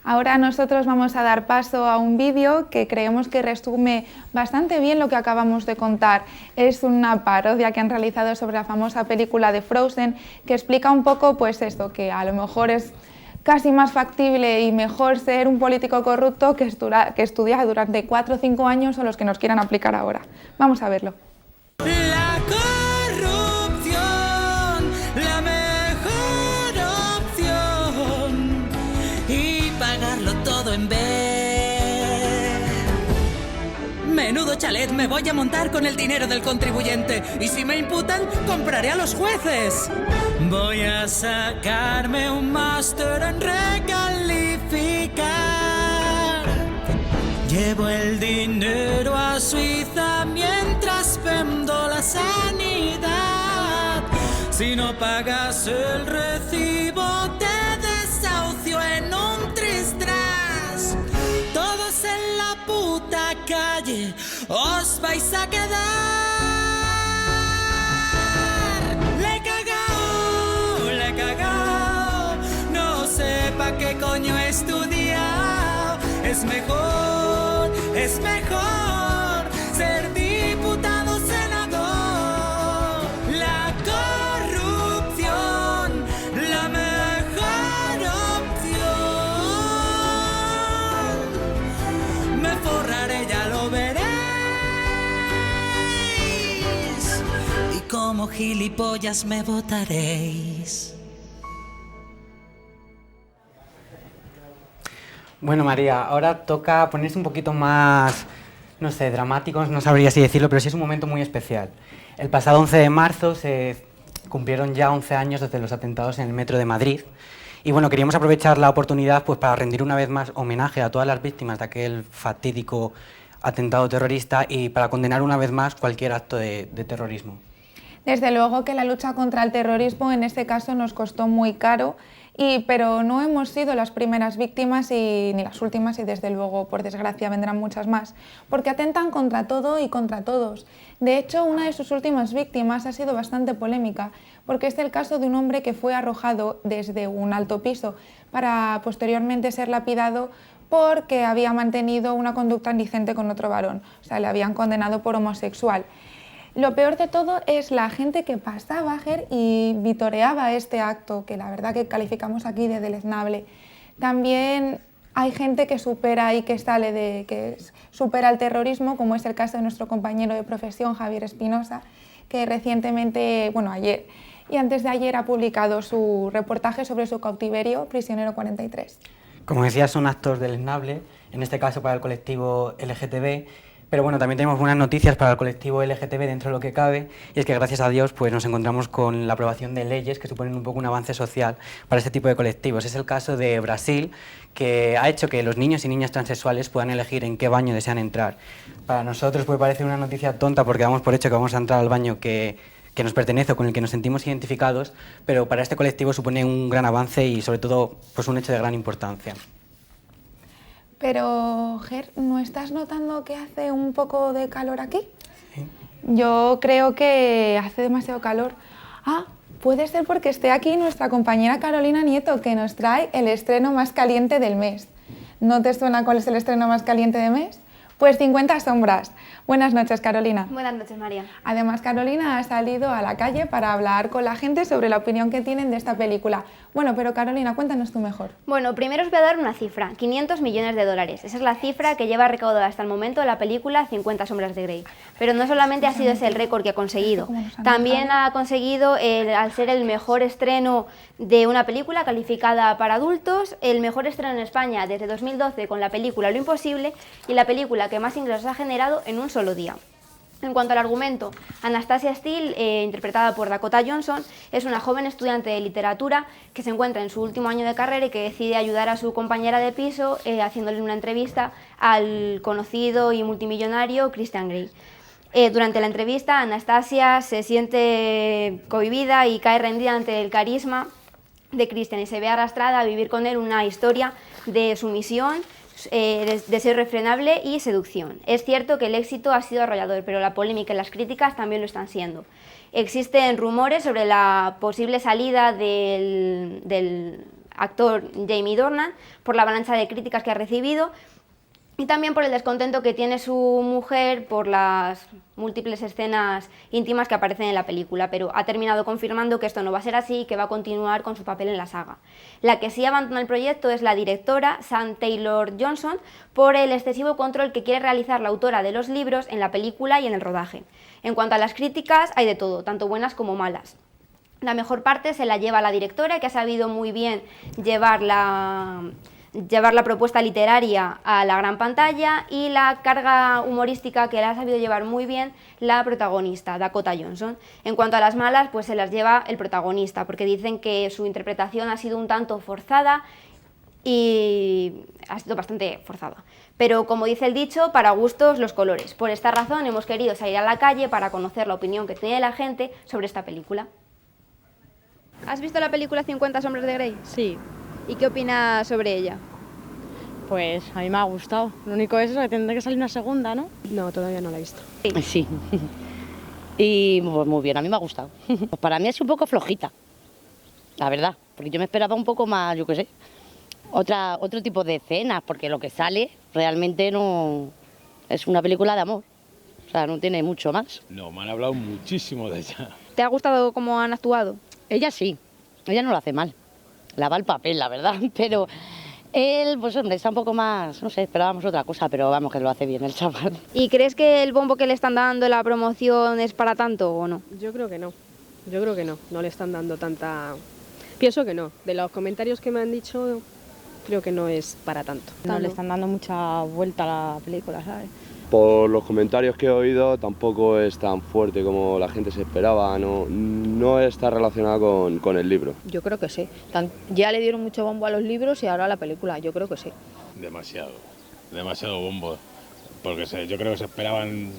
Ahora nosotros vamos a dar paso a un vídeo que creemos que resume bastante bien lo que acabamos de contar. Es una parodia que han realizado sobre la famosa película de Frozen, que explica un poco pues esto, que a lo mejor es casi más factible y mejor ser un político corrupto que estudiar durante 4 o 5 años o los que nos quieran aplicar ahora. Vamos a verlo. La corrupción, la mejor opción, y pagarlo todo en vez. Menudo chalet me voy a montar con el dinero del contribuyente, y si me imputan, compraré a los jueces. Voy a sacarme un máster en recalificar. Llevo el dinero a Suiza mientras vendo la sanidad. Si no pagas el recibo, te desahucio en un tristras. Todos en la puta calle os vais a quedar. Le he cagao, no sé pa' qué coño he estudiado. Es mejor ser diputado, senador. La corrupción, la mejor opción. Me forraré, ya lo veréis. Y como gilipollas me votaréis. Bueno, María, ahora toca ponerse un poquito más, no sé, dramáticos, no sabría si decirlo, pero sí es un momento muy especial. El pasado 11 de marzo se cumplieron ya 11 años desde los atentados en el metro de Madrid. Y bueno, queríamos aprovechar la oportunidad pues, para rendir una vez más homenaje a todas las víctimas de aquel fatídico atentado terrorista y para condenar una vez más cualquier acto de terrorismo. Desde luego que la lucha contra el terrorismo en este caso nos costó muy caro, pero no hemos sido las primeras víctimas ni las últimas, y desde luego, por desgracia, vendrán muchas más, porque atentan contra todo y contra todos. De hecho, una de sus últimas víctimas ha sido bastante polémica, porque es el caso de un hombre que fue arrojado desde un alto piso para posteriormente ser lapidado porque había mantenido una conducta indecente con otro varón, o sea, le habían condenado por homosexual. Lo peor de todo es la gente que pasaba y vitoreaba este acto, que la verdad que calificamos aquí de deleznable. También hay gente que supera y que supera el terrorismo, como es el caso de nuestro compañero de profesión, Javier Espinosa, que recientemente, bueno, ayer y antes de ayer ha publicado su reportaje sobre su cautiverio, Prisionero 43. Como decía, son actos deleznables, en este caso para el colectivo LGTB, pero bueno, también tenemos buenas noticias para el colectivo LGTB dentro de lo que cabe, y es que gracias a Dios pues, nos encontramos con la aprobación de leyes que suponen un poco un avance social para este tipo de colectivos. Es el caso de Brasil, que ha hecho que los niños y niñas transexuales puedan elegir en qué baño desean entrar. Para nosotros puede parecer una noticia tonta porque damos por hecho que vamos a entrar al baño que nos pertenece o con el que nos sentimos identificados, pero para este colectivo supone un gran avance y sobre todo pues, un hecho de gran importancia. Pero, Ger, ¿no estás notando que hace un poco de calor aquí? Sí. Yo creo que hace demasiado calor. Ah, puede ser porque esté aquí nuestra compañera Carolina Nieto, que nos trae el estreno más caliente del mes. ¿No te suena cuál es el estreno más caliente del mes? Pues 50 sombras. Buenas noches, Carolina. Buenas noches, María. Además, Carolina ha salido a la calle para hablar con la gente sobre la opinión que tienen de esta película. Bueno, pero Carolina, cuéntanos tú mejor. Bueno, primero os voy a dar una cifra, 500 millones de dólares. Esa es la cifra que lleva recaudada hasta el momento la película 50 sombras de Grey. Pero no solamente ha sido ese el récord que ha conseguido, también ha conseguido, al ser el mejor estreno de una película calificada para adultos, el mejor estreno en España desde 2012 con la película Lo Imposible, y la película que más ingresos ha generado en un solo día. En cuanto al argumento, Anastasia Steele, interpretada por Dakota Johnson, es una joven estudiante de literatura que se encuentra en su último año de carrera y que decide ayudar a su compañera de piso haciéndole una entrevista al conocido y multimillonario Christian Grey. Durante la entrevista, Anastasia se siente cohibida y cae rendida ante el carisma de Christian y se ve arrastrada a vivir con él una historia de sumisión, deseo irrefrenable y seducción. Es cierto que el éxito ha sido arrollador, pero la polémica y las críticas también lo están siendo. Existen rumores sobre la posible salida del actor Jamie Dornan por la avalancha de críticas que ha recibido y también por el descontento que tiene su mujer por las múltiples escenas íntimas que aparecen en la película, pero ha terminado confirmando que esto no va a ser así y que va a continuar con su papel en la saga. La que sí abandona el proyecto es la directora Sam Taylor-Johnson por el excesivo control que quiere realizar la autora de los libros en la película y en el rodaje. En cuanto a las críticas, hay de todo, tanto buenas como malas. La mejor parte se la lleva la directora, que ha sabido muy bien llevar la propuesta literaria a la gran pantalla, y la carga humorística que la ha sabido llevar muy bien la protagonista, Dakota Johnson. En cuanto a las malas, pues se las lleva el protagonista, porque dicen que su interpretación ha sido un tanto forzada y ha sido bastante forzada. Pero como dice el dicho, para gustos los colores. Por esta razón hemos querido salir a la calle para conocer la opinión que tiene la gente sobre esta película. ¿Has visto la película 50 sombras de Grey? Sí. ¿Y qué opinas sobre ella? Pues a mí me ha gustado. Lo único es que tendrá que salir una segunda, ¿no? No, todavía no la he visto. Sí. Y pues muy bien, a mí me ha gustado. Pues para mí es un poco flojita, la verdad. Porque yo me esperaba un poco más, yo qué sé, otro tipo de escenas, porque lo que sale realmente no es una película de amor. O sea, no tiene mucho más. No, me han hablado muchísimo de ella. ¿Te ha gustado cómo han actuado? Ella sí, ella no lo hace mal. La va el papel, la verdad, pero él, pues hombre, está un poco más, no sé, esperábamos otra cosa, pero vamos, que lo hace bien el chaval. ¿Y crees que el bombo que le están dando, la promoción, es para tanto o no? Yo creo que no, no le están dando tanta... Pienso que no, de los comentarios que me han dicho, creo que no es para tanto. No le están dando mucha vuelta a la película, ¿sabes? Por los comentarios que he oído, tampoco es tan fuerte como la gente se esperaba, no está relacionado con el libro. Yo creo que sí. Ya le dieron mucho bombo a los libros y ahora a la película, yo creo que sí. Demasiado bombo, porque yo creo que se esperaban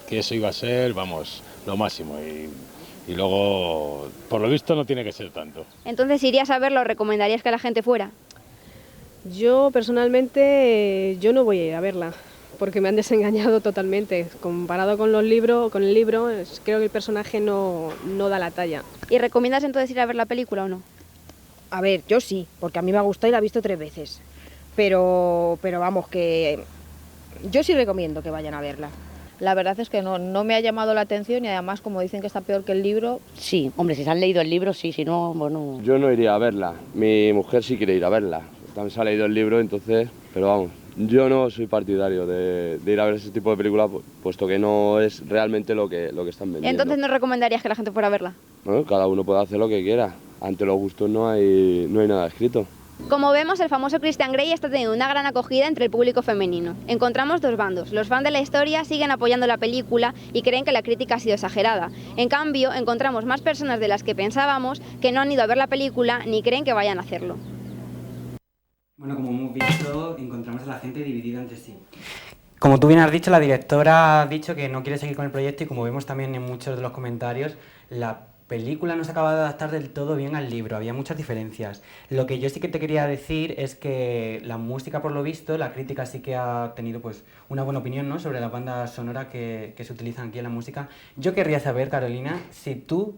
que eso iba a ser, vamos, lo máximo, y luego, por lo visto, no tiene que ser tanto. Entonces, ¿irías a verlo o recomendarías que la gente fuera? Yo, personalmente, yo no voy a ir a verla, porque me han desengañado totalmente. Comparado con el libro, creo que el personaje no da la talla. ¿Y recomiendas entonces ir a ver la película o no? A ver, yo sí, porque a mí me ha gustado y la he visto 3 veces. Pero vamos, que yo sí recomiendo que vayan a verla. La verdad es que no me ha llamado la atención y además, como dicen que está peor que el libro... Sí, hombre, si se han leído el libro, sí, si no, bueno... Yo no iría a verla, mi mujer sí quiere ir a verla. También se ha leído el libro, entonces, pero vamos... Yo no soy partidario de ir a ver ese tipo de películas, puesto que no es realmente lo que están vendiendo. Entonces, ¿no recomendarías que la gente fuera a verla? Bueno, cada uno puede hacer lo que quiera. Ante los gustos no hay nada escrito. Como vemos, el famoso Christian Grey está teniendo una gran acogida entre el público femenino. Encontramos dos bandos. Los fans de la historia siguen apoyando la película y creen que la crítica ha sido exagerada. En cambio, encontramos más personas de las que pensábamos que no han ido a ver la película ni creen que vayan a hacerlo. Bueno, como hemos visto, encontramos a la gente dividida entre sí. Como tú bien has dicho, la directora ha dicho que no quiere seguir con el proyecto y como vemos también en muchos de los comentarios, la película no se acaba de adaptar del todo bien al libro, había muchas diferencias. Lo que yo sí que te quería decir es que la música, por lo visto, la crítica sí que ha tenido pues una buena opinión, ¿no?, sobre las bandas sonoras que se utilizan aquí en la música. Yo querría saber, Carolina, si tú,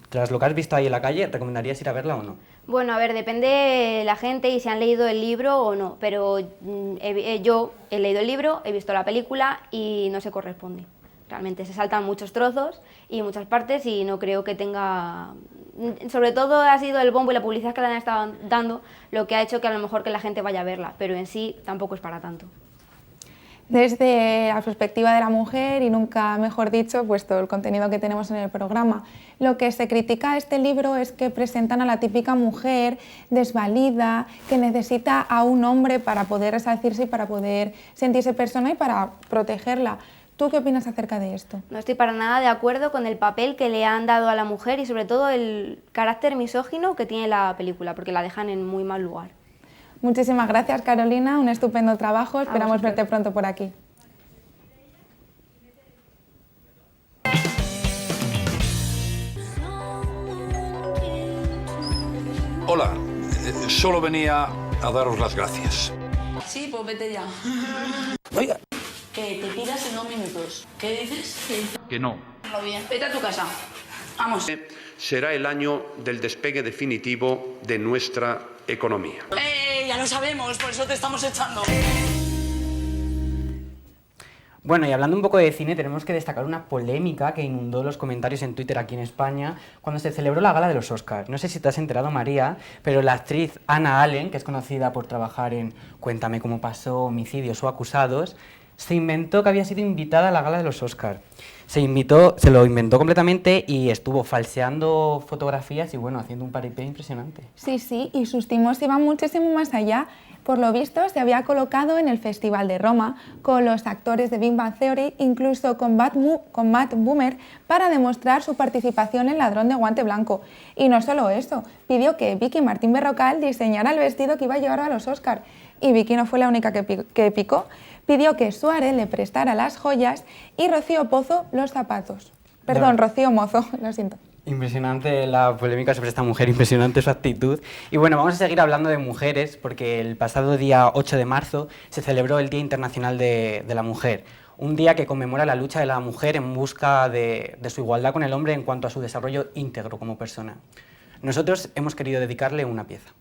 tras lo que has visto ahí en la calle, ¿recomendarías ir a verla o no? Bueno, a ver, depende la gente y si han leído el libro o no, pero yo he leído el libro, he visto la película y no se corresponde. Realmente se saltan muchos trozos y muchas partes y no creo que tenga... Sobre todo ha sido el bombo y la publicidad que le han estado dando lo que ha hecho que a lo mejor que la gente vaya a verla, pero en sí tampoco es para tanto. Desde la perspectiva de la mujer y nunca mejor dicho, pues todo el contenido que tenemos en el programa. Lo que se critica a este libro es que presentan a la típica mujer desvalida, que necesita a un hombre para poder resarcirse y para poder sentirse persona y para protegerla. ¿Tú qué opinas acerca de esto? No estoy para nada de acuerdo con el papel que le han dado a la mujer y sobre todo el carácter misógino que tiene la película, porque la dejan en muy mal lugar. Muchísimas gracias, Carolina, un estupendo trabajo, esperamos verte pronto por aquí. Solo venía a daros las gracias. Sí, pues vete ya. Oiga. Que te pidas en 2 minutos. ¿Qué dices? Que no. Muy bien, vete a tu casa. Vamos. Será el año del despegue definitivo de nuestra economía. Ya lo sabemos, por eso te estamos echando. Bueno, y hablando un poco de cine, tenemos que destacar una polémica que inundó los comentarios en Twitter aquí en España cuando se celebró la gala de los Oscars. No sé si te has enterado, María, pero la actriz Anna Allen, que es conocida por trabajar en Cuéntame cómo pasó, Homicidios o Acusados, se inventó que había sido invitada a la gala de los Oscars. Se lo inventó completamente y estuvo falseando fotografías y, bueno, haciendo un paripé impresionante. Sí, sí, y sus timos iban muchísimo más allá. Por lo visto, se había colocado en el Festival de Roma con los actores de Big Bang Theory, incluso con Matt Bomer, para demostrar su participación en Ladrón de Guante Blanco. Y no solo eso, pidió que Vicky Martín Berrocal diseñara el vestido que iba a llevar a los Oscars. Y Vicky no fue la única que picó. Pidió que Suárez le prestara las joyas y Rocío Pozo los zapatos. Perdón, Rocío Mozo, lo siento. Impresionante la polémica sobre esta mujer, impresionante su actitud. Y bueno, vamos a seguir hablando de mujeres porque el pasado día 8 de marzo se celebró el Día Internacional de la Mujer, un día que conmemora la lucha de la mujer en busca de su igualdad con el hombre en cuanto a su desarrollo íntegro como persona. Nosotros hemos querido dedicarle una pieza.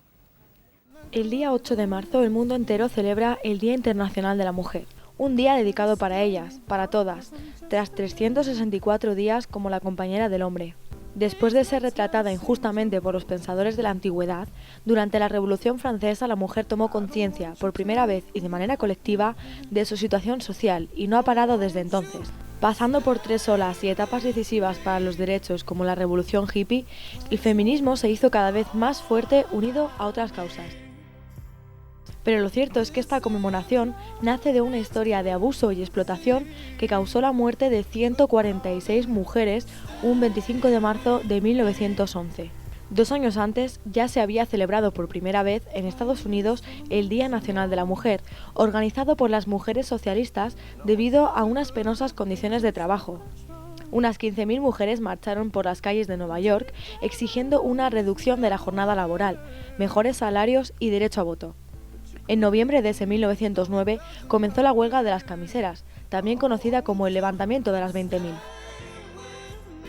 El día 8 de marzo el mundo entero celebra el Día Internacional de la Mujer, un día dedicado para ellas, para todas, tras 364 días como la compañera del hombre. Después de ser retratada injustamente por los pensadores de la antigüedad, durante la Revolución Francesa la mujer tomó conciencia, por primera vez y de manera colectiva, de su situación social y no ha parado desde entonces. Pasando por 3 olas y etapas decisivas para los derechos como la Revolución Hippie, el feminismo se hizo cada vez más fuerte unido a otras causas. Pero lo cierto es que esta conmemoración nace de una historia de abuso y explotación que causó la muerte de 146 mujeres un 25 de marzo de 1911. 2 años antes ya se había celebrado por primera vez en Estados Unidos el Día Nacional de la Mujer, organizado por las mujeres socialistas debido a unas penosas condiciones de trabajo. Unas 15.000 mujeres marcharon por las calles de Nueva York exigiendo una reducción de la jornada laboral, mejores salarios y derecho a voto. En noviembre de ese 1909 comenzó la huelga de las camiseras, también conocida como el levantamiento de las 20.000.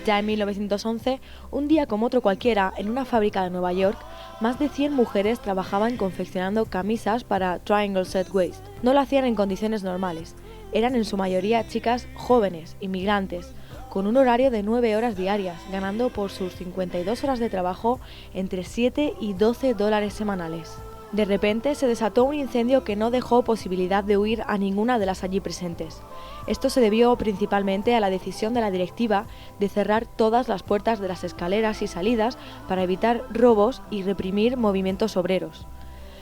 Ya en 1911, un día como otro cualquiera, en una fábrica de Nueva York, más de 100 mujeres trabajaban confeccionando camisas para Triangle Set Waist. No lo hacían en condiciones normales, eran en su mayoría chicas jóvenes, inmigrantes, con un horario de 9 horas diarias, ganando por sus 52 horas de trabajo entre 7 y 12 dólares semanales. De repente se desató un incendio que no dejó posibilidad de huir a ninguna de las allí presentes. Esto se debió principalmente a la decisión de la directiva de cerrar todas las puertas de las escaleras y salidas para evitar robos y reprimir movimientos obreros.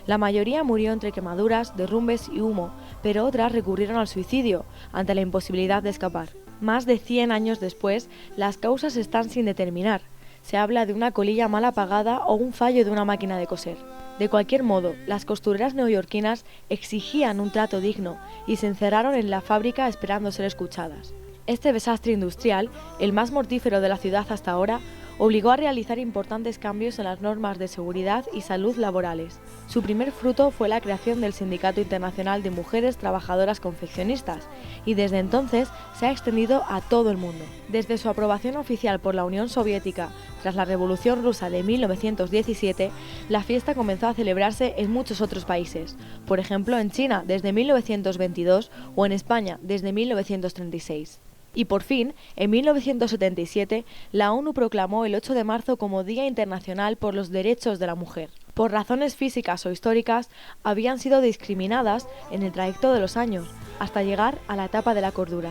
La mayoría murió entre quemaduras, derrumbes y humo, pero otras recurrieron al suicidio ante la imposibilidad de escapar. Más de 100 años después, las causas están sin determinar. Se habla de una colilla mal apagada o un fallo de una máquina de coser. De cualquier modo, las costureras neoyorquinas exigían un trato digno y se encerraron en la fábrica esperando ser escuchadas. Este desastre industrial, el más mortífero de la ciudad hasta ahora, obligó a realizar importantes cambios en las normas de seguridad y salud laborales. Su primer fruto fue la creación del Sindicato Internacional de Mujeres Trabajadoras Confeccionistas, y desde entonces se ha extendido a todo el mundo. Desde su aprobación oficial por la Unión Soviética tras la Revolución Rusa de 1917, la fiesta comenzó a celebrarse en muchos otros países, por ejemplo en China desde 1922 o en España desde 1936. Y por fin, en 1977, la ONU proclamó el 8 de marzo como Día Internacional por los Derechos de la Mujer. Por razones físicas o históricas, habían sido discriminadas en el trayecto de los años, hasta llegar a la etapa de la cordura.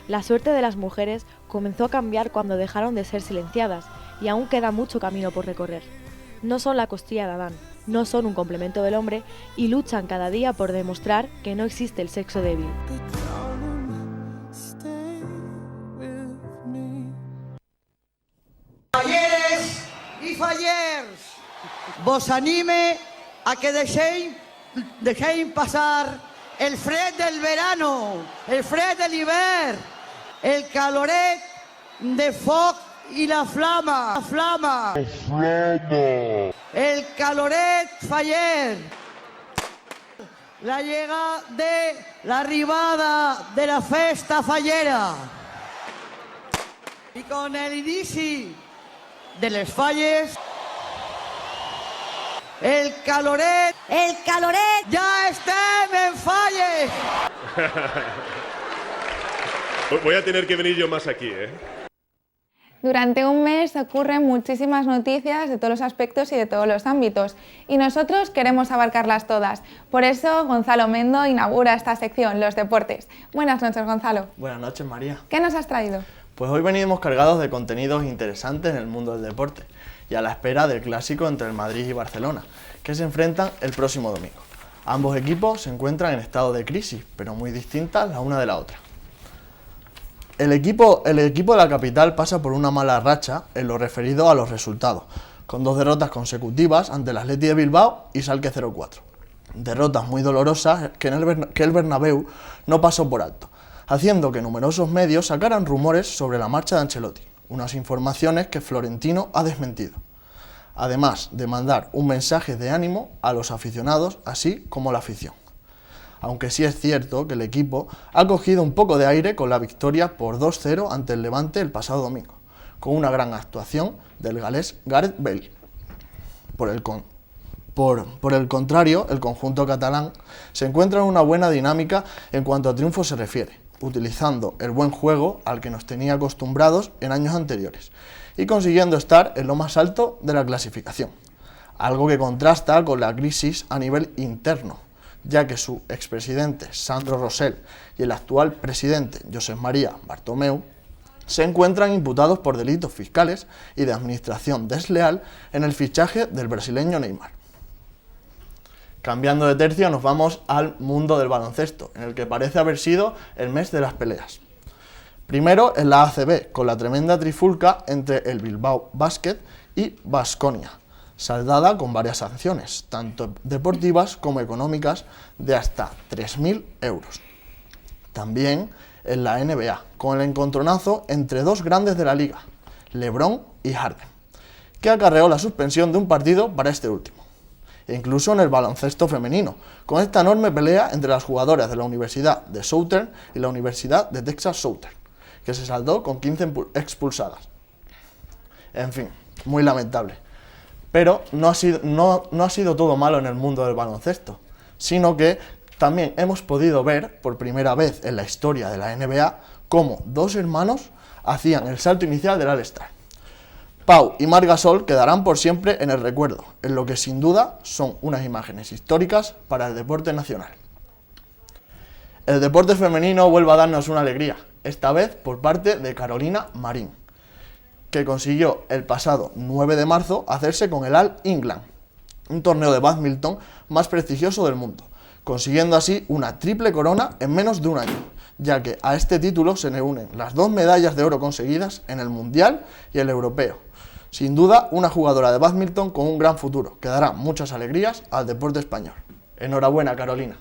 La suerte de las mujeres comenzó a cambiar cuando dejaron de ser silenciadas, y aún queda mucho camino por recorrer. No son la costilla de Adán, no son un complemento del hombre, y luchan cada día por demostrar que no existe el sexo débil. Falleres y fallers, vos anime a que dejéis pasar el fred del verano, el fred del hivern, el caloret de foc y la flama. La flama. El caloret faller. La llegada de l'arribada de la festa fallera. I con el inici de les falles, el caloret, ja estem en falles. Voy a tener que venir yo más aquí, ¿eh? Durante un mes ocurren muchísimas noticias de todos los aspectos y de todos los ámbitos, y nosotros queremos abarcarlas todas. Por eso Gonzalo Mendo inaugura esta sección, los deportes. Buenas noches, Gonzalo. Buenas noches, María. ¿Qué nos has traído? Pues hoy venimos cargados de contenidos interesantes en el mundo del deporte y a la espera del clásico entre el Madrid y Barcelona, que se enfrentan el próximo domingo. Ambos equipos se encuentran en estado de crisis, pero muy distintas la una de la otra. El equipo de la capital pasa por una mala racha en lo referido a los resultados, con 2 derrotas consecutivas ante el Athletic de Bilbao y Schalke 04. Derrotas muy dolorosas que el Bernabéu no pasó por alto, haciendo que numerosos medios sacaran rumores sobre la marcha de Ancelotti, unas informaciones que Florentino ha desmentido, además de mandar un mensaje de ánimo a los aficionados, así como a la afición. Aunque sí es cierto que el equipo ha cogido un poco de aire con la victoria por 2-0 ante el Levante el pasado domingo, con una gran actuación del galés Gareth Bale. Por el contrario, el conjunto catalán se encuentra en una buena dinámica en cuanto a triunfo se refiere, utilizando el buen juego al que nos tenía acostumbrados en años anteriores y consiguiendo estar en lo más alto de la clasificación, algo que contrasta con la crisis a nivel interno, ya que su expresidente Sandro Rosell y el actual presidente Josep María Bartomeu se encuentran imputados por delitos fiscales y de administración desleal en el fichaje del brasileño Neymar. Cambiando de tercio, nos vamos al mundo del baloncesto, en el que parece haber sido el mes de las peleas. Primero en la ACB, con la tremenda trifulca entre el Bilbao Basket y Baskonia, saldada con varias sanciones, tanto deportivas como económicas, de hasta 3.000 euros. También en la NBA, con el encontronazo entre 2 grandes de la liga, LeBron y Harden, que acarreó la suspensión de un partido para este último. E incluso en el baloncesto femenino, con esta enorme pelea entre las jugadoras de la Universidad de Southern y la Universidad de Texas Southern, que se saldó con 15 expulsadas. En fin, muy lamentable. Pero no ha sido todo malo en el mundo del baloncesto, sino que también hemos podido ver, por primera vez en la historia de la NBA, cómo 2 hermanos hacían el salto inicial del All-Star. Pau y Marc Gasol quedarán por siempre en el recuerdo, en lo que sin duda son unas imágenes históricas para el deporte nacional. El deporte femenino vuelve a darnos una alegría, esta vez por parte de Carolina Marín, que consiguió el pasado 9 de marzo hacerse con el All England, un torneo de bádminton más prestigioso del mundo, consiguiendo así una triple corona en menos de un año, ya que a este título se le unen las 2 medallas de oro conseguidas en el Mundial y el Europeo. Sin duda, una jugadora de bádminton con un gran futuro, que dará muchas alegrías al deporte español. Enhorabuena, Carolina.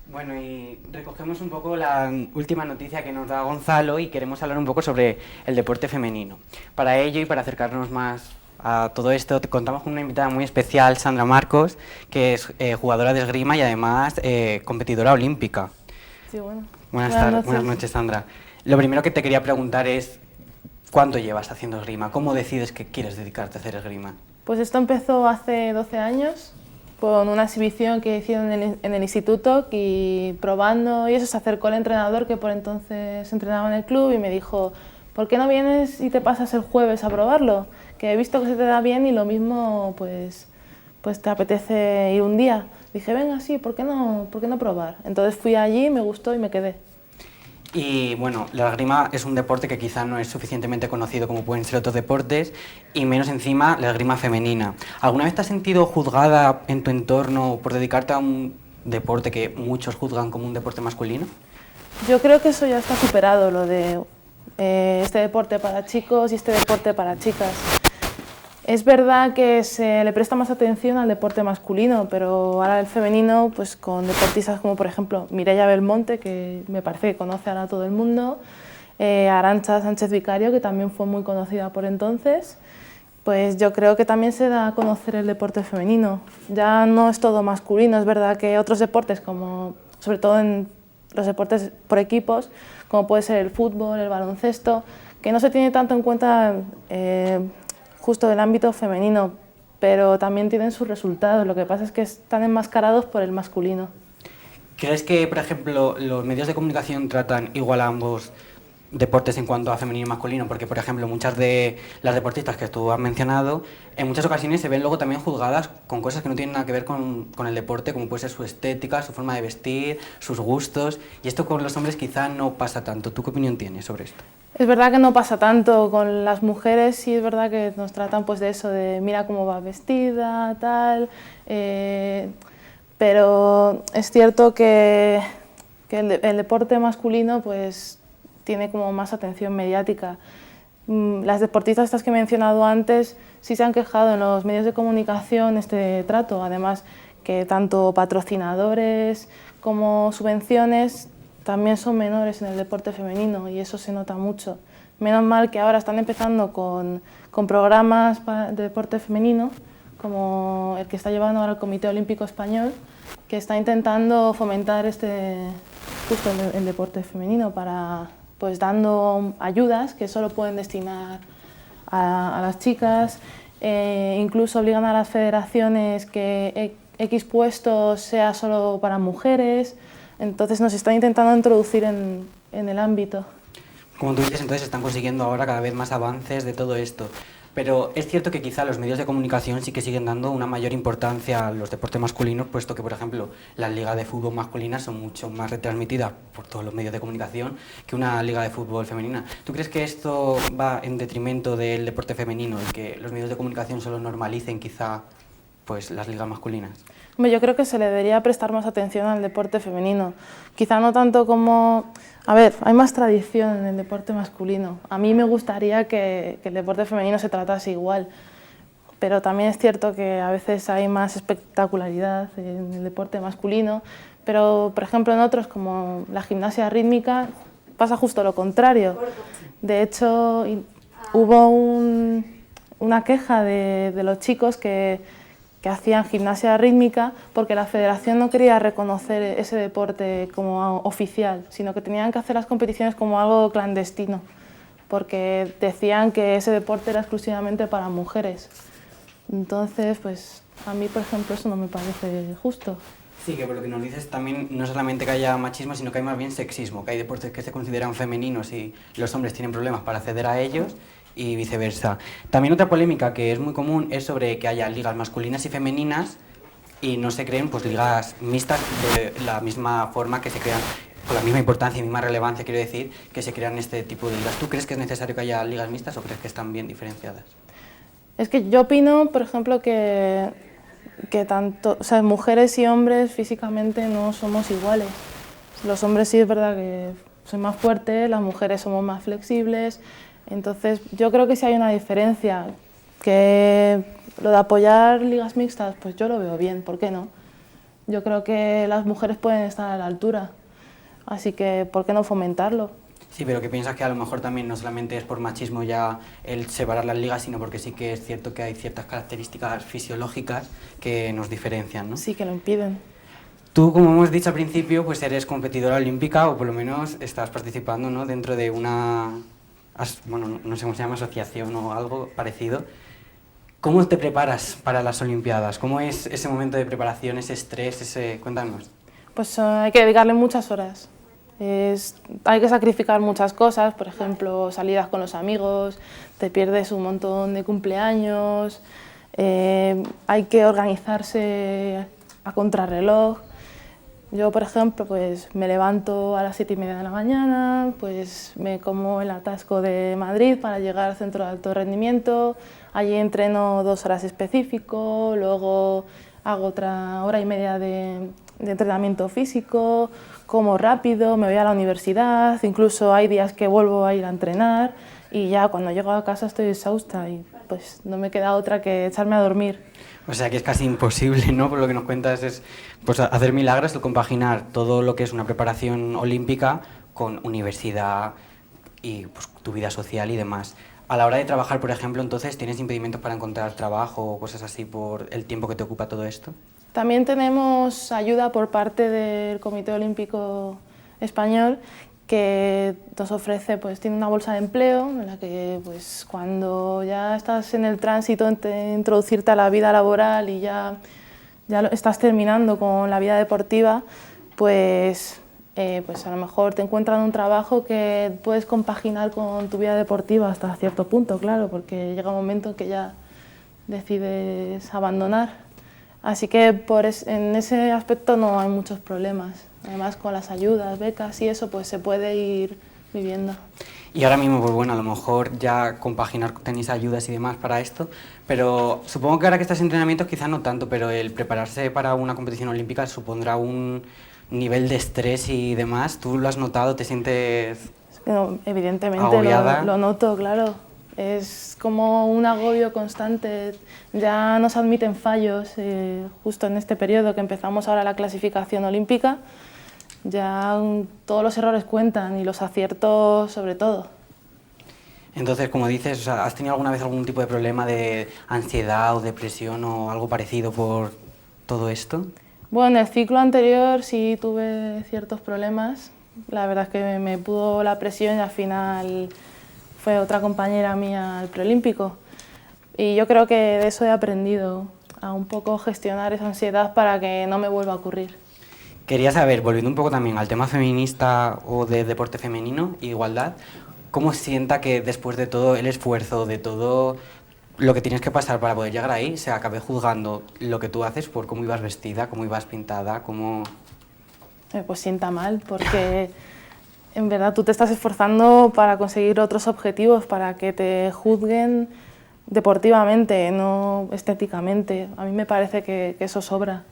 Bueno, y recogemos un poco la última noticia que nos da Gonzalo y queremos hablar un poco sobre el deporte femenino. Para ello y para acercarnos más a todo esto, contamos con una invitada muy especial, Sandra Marcos, que es jugadora de esgrima y además competidora olímpica. Sí, bueno. Buenas noches, Sandra. Lo primero que te quería preguntar es, ¿cuánto llevas haciendo esgrima? ¿Cómo decides que quieres dedicarte a hacer esgrima? Pues esto empezó hace 12 años, con una exhibición que hicieron en el instituto y probando, y eso se acercó el entrenador que por entonces entrenaba en el club y me dijo, ¿por qué no vienes y te pasas el jueves a probarlo? Que he visto que se te da bien y lo mismo pues te apetece ir un día. Dije, venga, sí, ¿por qué no probar? Entonces fui allí, me gustó y me quedé. Y bueno, la esgrima es un deporte que quizá no es suficientemente conocido como pueden ser otros deportes, y menos encima la esgrima femenina. ¿Alguna vez te has sentido juzgada en tu entorno por dedicarte a un deporte que muchos juzgan como un deporte masculino? Yo creo que eso ya está superado, lo de este deporte para chicos y este deporte para chicas. Es verdad que se le presta más atención al deporte masculino, pero ahora el femenino, pues con deportistas como por ejemplo Mireia Belmonte, que me parece que conoce ahora todo el mundo, Arantxa Sánchez Vicario, que también fue muy conocida por entonces. Pues yo creo que también se da a conocer el deporte femenino. Ya no es todo masculino, es verdad que otros deportes, como sobre todo en los deportes por equipos, como puede ser el fútbol, el baloncesto, que no se tiene tanto en cuenta justo el ámbito femenino, pero también tienen sus resultados. Lo que pasa es que están enmascarados por el masculino. ¿Crees que, por ejemplo, los medios de comunicación tratan igual a ambos deportes en cuanto a femenino y masculino? Porque, por ejemplo, muchas de las deportistas que tú has mencionado, en muchas ocasiones se ven luego también juzgadas con cosas que no tienen nada que ver con el deporte, como puede ser su estética, su forma de vestir, sus gustos, y esto con los hombres quizá no pasa tanto. ¿Tú qué opinión tienes sobre esto? Es verdad que no pasa tanto con las mujeres, sí es verdad que nos tratan pues de eso, de mira cómo va vestida, tal, pero es cierto que el deporte masculino pues tiene como más atención mediática. Las deportistas estas que he mencionado antes sí se han quejado en los medios de comunicación este trato, además que tanto patrocinadores como subvenciones también son menores en el deporte femenino y eso se nota mucho. Menos mal que ahora están empezando con programas de deporte femenino, como el que está llevando ahora el Comité Olímpico Español, que está intentando fomentar justo el deporte femenino, pues dando ayudas que solo pueden destinar a las chicas, incluso obligan a las federaciones que X puestos sea solo para mujeres. Entonces nos están intentando introducir en el ámbito. Como tú dices, entonces están consiguiendo ahora cada vez más avances de todo esto. Pero es cierto que quizá los medios de comunicación sí que siguen dando una mayor importancia a los deportes masculinos, puesto que, por ejemplo, las ligas de fútbol masculinas son mucho más retransmitidas por todos los medios de comunicación que una liga de fútbol femenina. ¿Tú crees que esto va en detrimento del deporte femenino, el que los medios de comunicación solo normalicen quizá pues las ligas masculinas? Yo creo que se le debería prestar más atención al deporte femenino. Quizá no tanto como... A ver, hay más tradición en el deporte masculino. A mí me gustaría que el deporte femenino se tratase igual, pero también es cierto que a veces hay más espectacularidad en el deporte masculino, pero por ejemplo en otros como la gimnasia rítmica pasa justo lo contrario. De hecho, hubo una queja de los chicos que hacían gimnasia rítmica porque la federación no quería reconocer ese deporte como oficial, sino que tenían que hacer las competiciones como algo clandestino, porque decían que ese deporte era exclusivamente para mujeres. Entonces, pues a mí, por ejemplo, eso no me parece justo. Sí, que por lo que nos dices también no solamente que haya machismo, sino que hay más bien sexismo, que hay deportes que se consideran femeninos y los hombres tienen problemas para acceder a ellos, y viceversa. También otra polémica que es muy común es sobre que haya ligas masculinas y femeninas y no se creen pues ligas mixtas de la misma forma que se crean, con la misma importancia y misma relevancia, quiero decir, que se crean este tipo de ligas. ¿Tú crees que es necesario que haya ligas mixtas o crees que están bien diferenciadas? Es que yo opino, por ejemplo, que tanto, o sea, mujeres y hombres físicamente no somos iguales. Los hombres sí es verdad que son más fuertes, las mujeres somos más flexibles. Entonces, yo creo que sí hay una diferencia, que lo de apoyar ligas mixtas, pues yo lo veo bien, ¿por qué no? Yo creo que las mujeres pueden estar a la altura, así que ¿por qué no fomentarlo? Sí, pero que piensas que a lo mejor también no solamente es por machismo ya el separar las ligas, sino porque sí que es cierto que hay ciertas características fisiológicas que nos diferencian, ¿no? Sí, que lo impiden. Tú, como hemos dicho al principio, pues eres competidora olímpica o por lo menos estás participando, ¿no?, dentro de una... bueno, no sé cómo se llama, asociación o algo parecido. ¿Cómo te preparas para las Olimpiadas? ¿Cómo es ese momento de preparación, ese estrés, cuéntanos? Pues hay que dedicarle muchas horas. Hay que sacrificar muchas cosas, por ejemplo, salidas con los amigos, te pierdes un montón de cumpleaños, hay que organizarse a contrarreloj. Yo, por ejemplo, pues me levanto a las 7:30 de la mañana, pues me como el atasco de Madrid para llegar al centro de alto rendimiento, allí entreno 2 horas específico, luego hago otra hora y media de entrenamiento físico, como rápido, me voy a la universidad, incluso hay días que vuelvo a ir a entrenar y ya cuando llego a casa estoy exhausta y pues no me queda otra que echarme a dormir. O sea que es casi imposible, ¿no? Por lo que nos cuentas es pues hacer milagros, el compaginar todo lo que es una preparación olímpica con universidad y pues, tu vida social y demás. A la hora de trabajar, por ejemplo, entonces, ¿tienes impedimentos para encontrar trabajo o cosas así por el tiempo que te ocupa todo esto? También tenemos ayuda por parte del Comité Olímpico Español, que nos ofrece, pues tiene una bolsa de empleo en la que pues cuando ya estás en el tránsito entre introducirte a la vida laboral y ya estás terminando con la vida deportiva, pues a lo mejor te encuentran un trabajo que puedes compaginar con tu vida deportiva hasta cierto punto, claro, porque llega un momento en que ya decides abandonar. Así que en ese aspecto no hay muchos problemas. Además, con las ayudas, becas y eso, pues se puede ir viviendo. Y ahora mismo, pues bueno, a lo mejor ya compaginar, tenéis ayudas y demás para esto, pero supongo que ahora que estás en entrenamientos quizás no tanto, pero el prepararse para una competición olímpica supondrá un nivel de estrés y demás. ¿Tú lo has notado? ¿Te sientes no, evidentemente agobiada? Lo noto, claro. Es como un agobio constante, ya nos admiten fallos, justo en este periodo que empezamos ahora la clasificación olímpica, ya todos los errores cuentan y los aciertos sobre todo. Entonces, como dices, o sea, ¿has tenido alguna vez algún tipo de problema de ansiedad o depresión o algo parecido por todo esto? Bueno, en el ciclo anterior sí tuve ciertos problemas, la verdad es que me pudo la presión y al final fue otra compañera mía al preolímpico y yo creo que de eso he aprendido a un poco gestionar esa ansiedad para que no me vuelva a ocurrir. Quería saber, volviendo un poco también al tema feminista o de deporte femenino, igualdad, ¿cómo sienta que después de todo el esfuerzo, de todo lo que tienes que pasar para poder llegar ahí, se acabe juzgando lo que tú haces por cómo ibas vestida, cómo ibas pintada, cómo...? Pues sienta mal, porque en verdad tú te estás esforzando para conseguir otros objetivos, para que te juzguen deportivamente, no estéticamente. A mí me parece que eso sobra,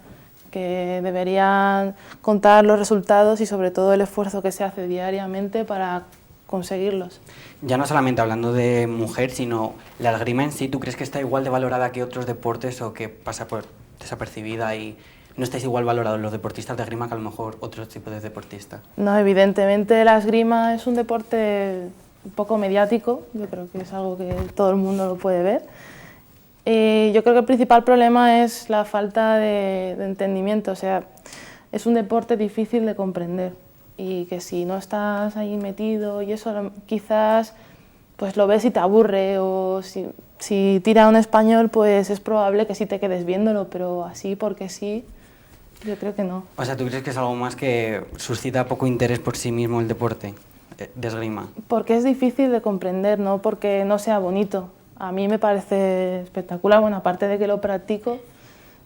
que deberían contar los resultados y sobre todo el esfuerzo que se hace diariamente para conseguirlos. Ya no solamente hablando de mujer, sino la esgrima en sí, ¿tú crees que está igual de valorada que otros deportes o que pasa por desapercibida y no estáis igual valorados los deportistas de esgrima que a lo mejor otros tipos de deportistas? No, evidentemente la esgrima es un deporte un poco mediático, yo creo que es algo que todo el mundo lo puede ver. Yo creo que el principal problema es la falta de entendimiento, o sea, es un deporte difícil de comprender y que si no estás ahí metido y eso quizás pues lo ves y te aburre o si tira un español pues es probable que sí te quedes viéndolo, pero así porque sí, yo creo que no. O sea, ¿tú crees que es algo más que suscita poco interés por sí mismo el deporte de esgrima? Porque es difícil de comprender, no porque no sea bonito. A mí me parece espectacular, bueno, aparte de que lo practico,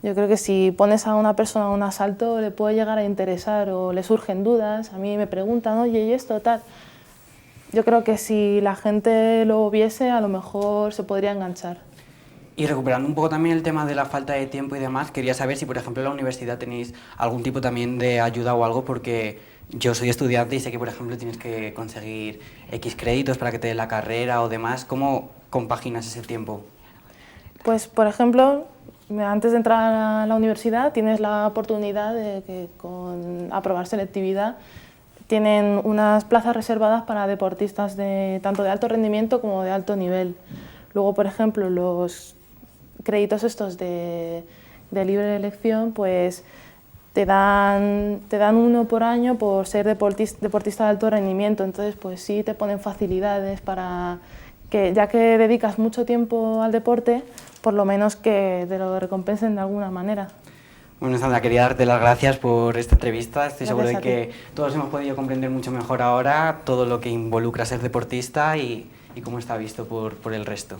yo creo que si pones a una persona a un asalto le puede llegar a interesar o le surgen dudas, a mí me preguntan, oye, ¿y esto tal? Yo creo que si la gente lo viese, a lo mejor se podría enganchar. Y recuperando un poco también el tema de la falta de tiempo y demás, quería saber si, por ejemplo, en la universidad tenéis algún tipo también de ayuda o algo, porque yo soy estudiante y sé que, por ejemplo, tienes que conseguir X créditos para que te dé la carrera o demás. ¿Cómo compaginas ese tiempo? Pues, por ejemplo, antes de entrar a la universidad tienes la oportunidad de que con aprobar selectividad tienen unas plazas reservadas para deportistas tanto de alto rendimiento como de alto nivel. Luego, por ejemplo, los créditos estos de libre elección, pues te dan uno por año por ser deportista de alto rendimiento, entonces pues sí te ponen facilidades para que, ya que dedicas mucho tiempo al deporte, por lo menos que te lo recompensen de alguna manera. Bueno, Sandra, quería darte las gracias por esta entrevista. Estoy seguro de Gracias a que todos hemos podido comprender mucho mejor ahora todo lo que involucra ser deportista y cómo está visto por el resto.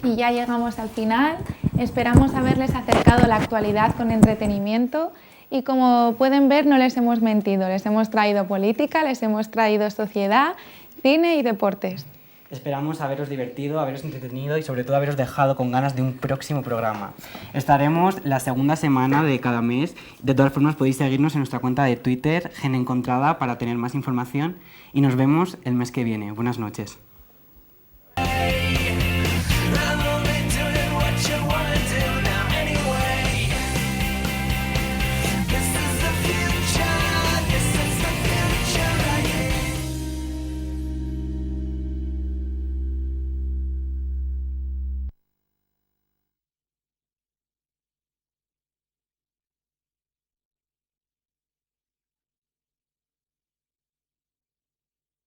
Y ya llegamos al final. Esperamos haberles acercado la actualidad con entretenimiento y como pueden ver no les hemos mentido, les hemos traído política, les hemos traído sociedad, cine y deportes. Esperamos haberos divertido, haberos entretenido y sobre todo haberos dejado con ganas de un próximo programa. Estaremos la segunda semana de cada mes. De todas formas podéis seguirnos en nuestra cuenta de Twitter, GenEncontrada, para tener más información y nos vemos el mes que viene. Buenas noches.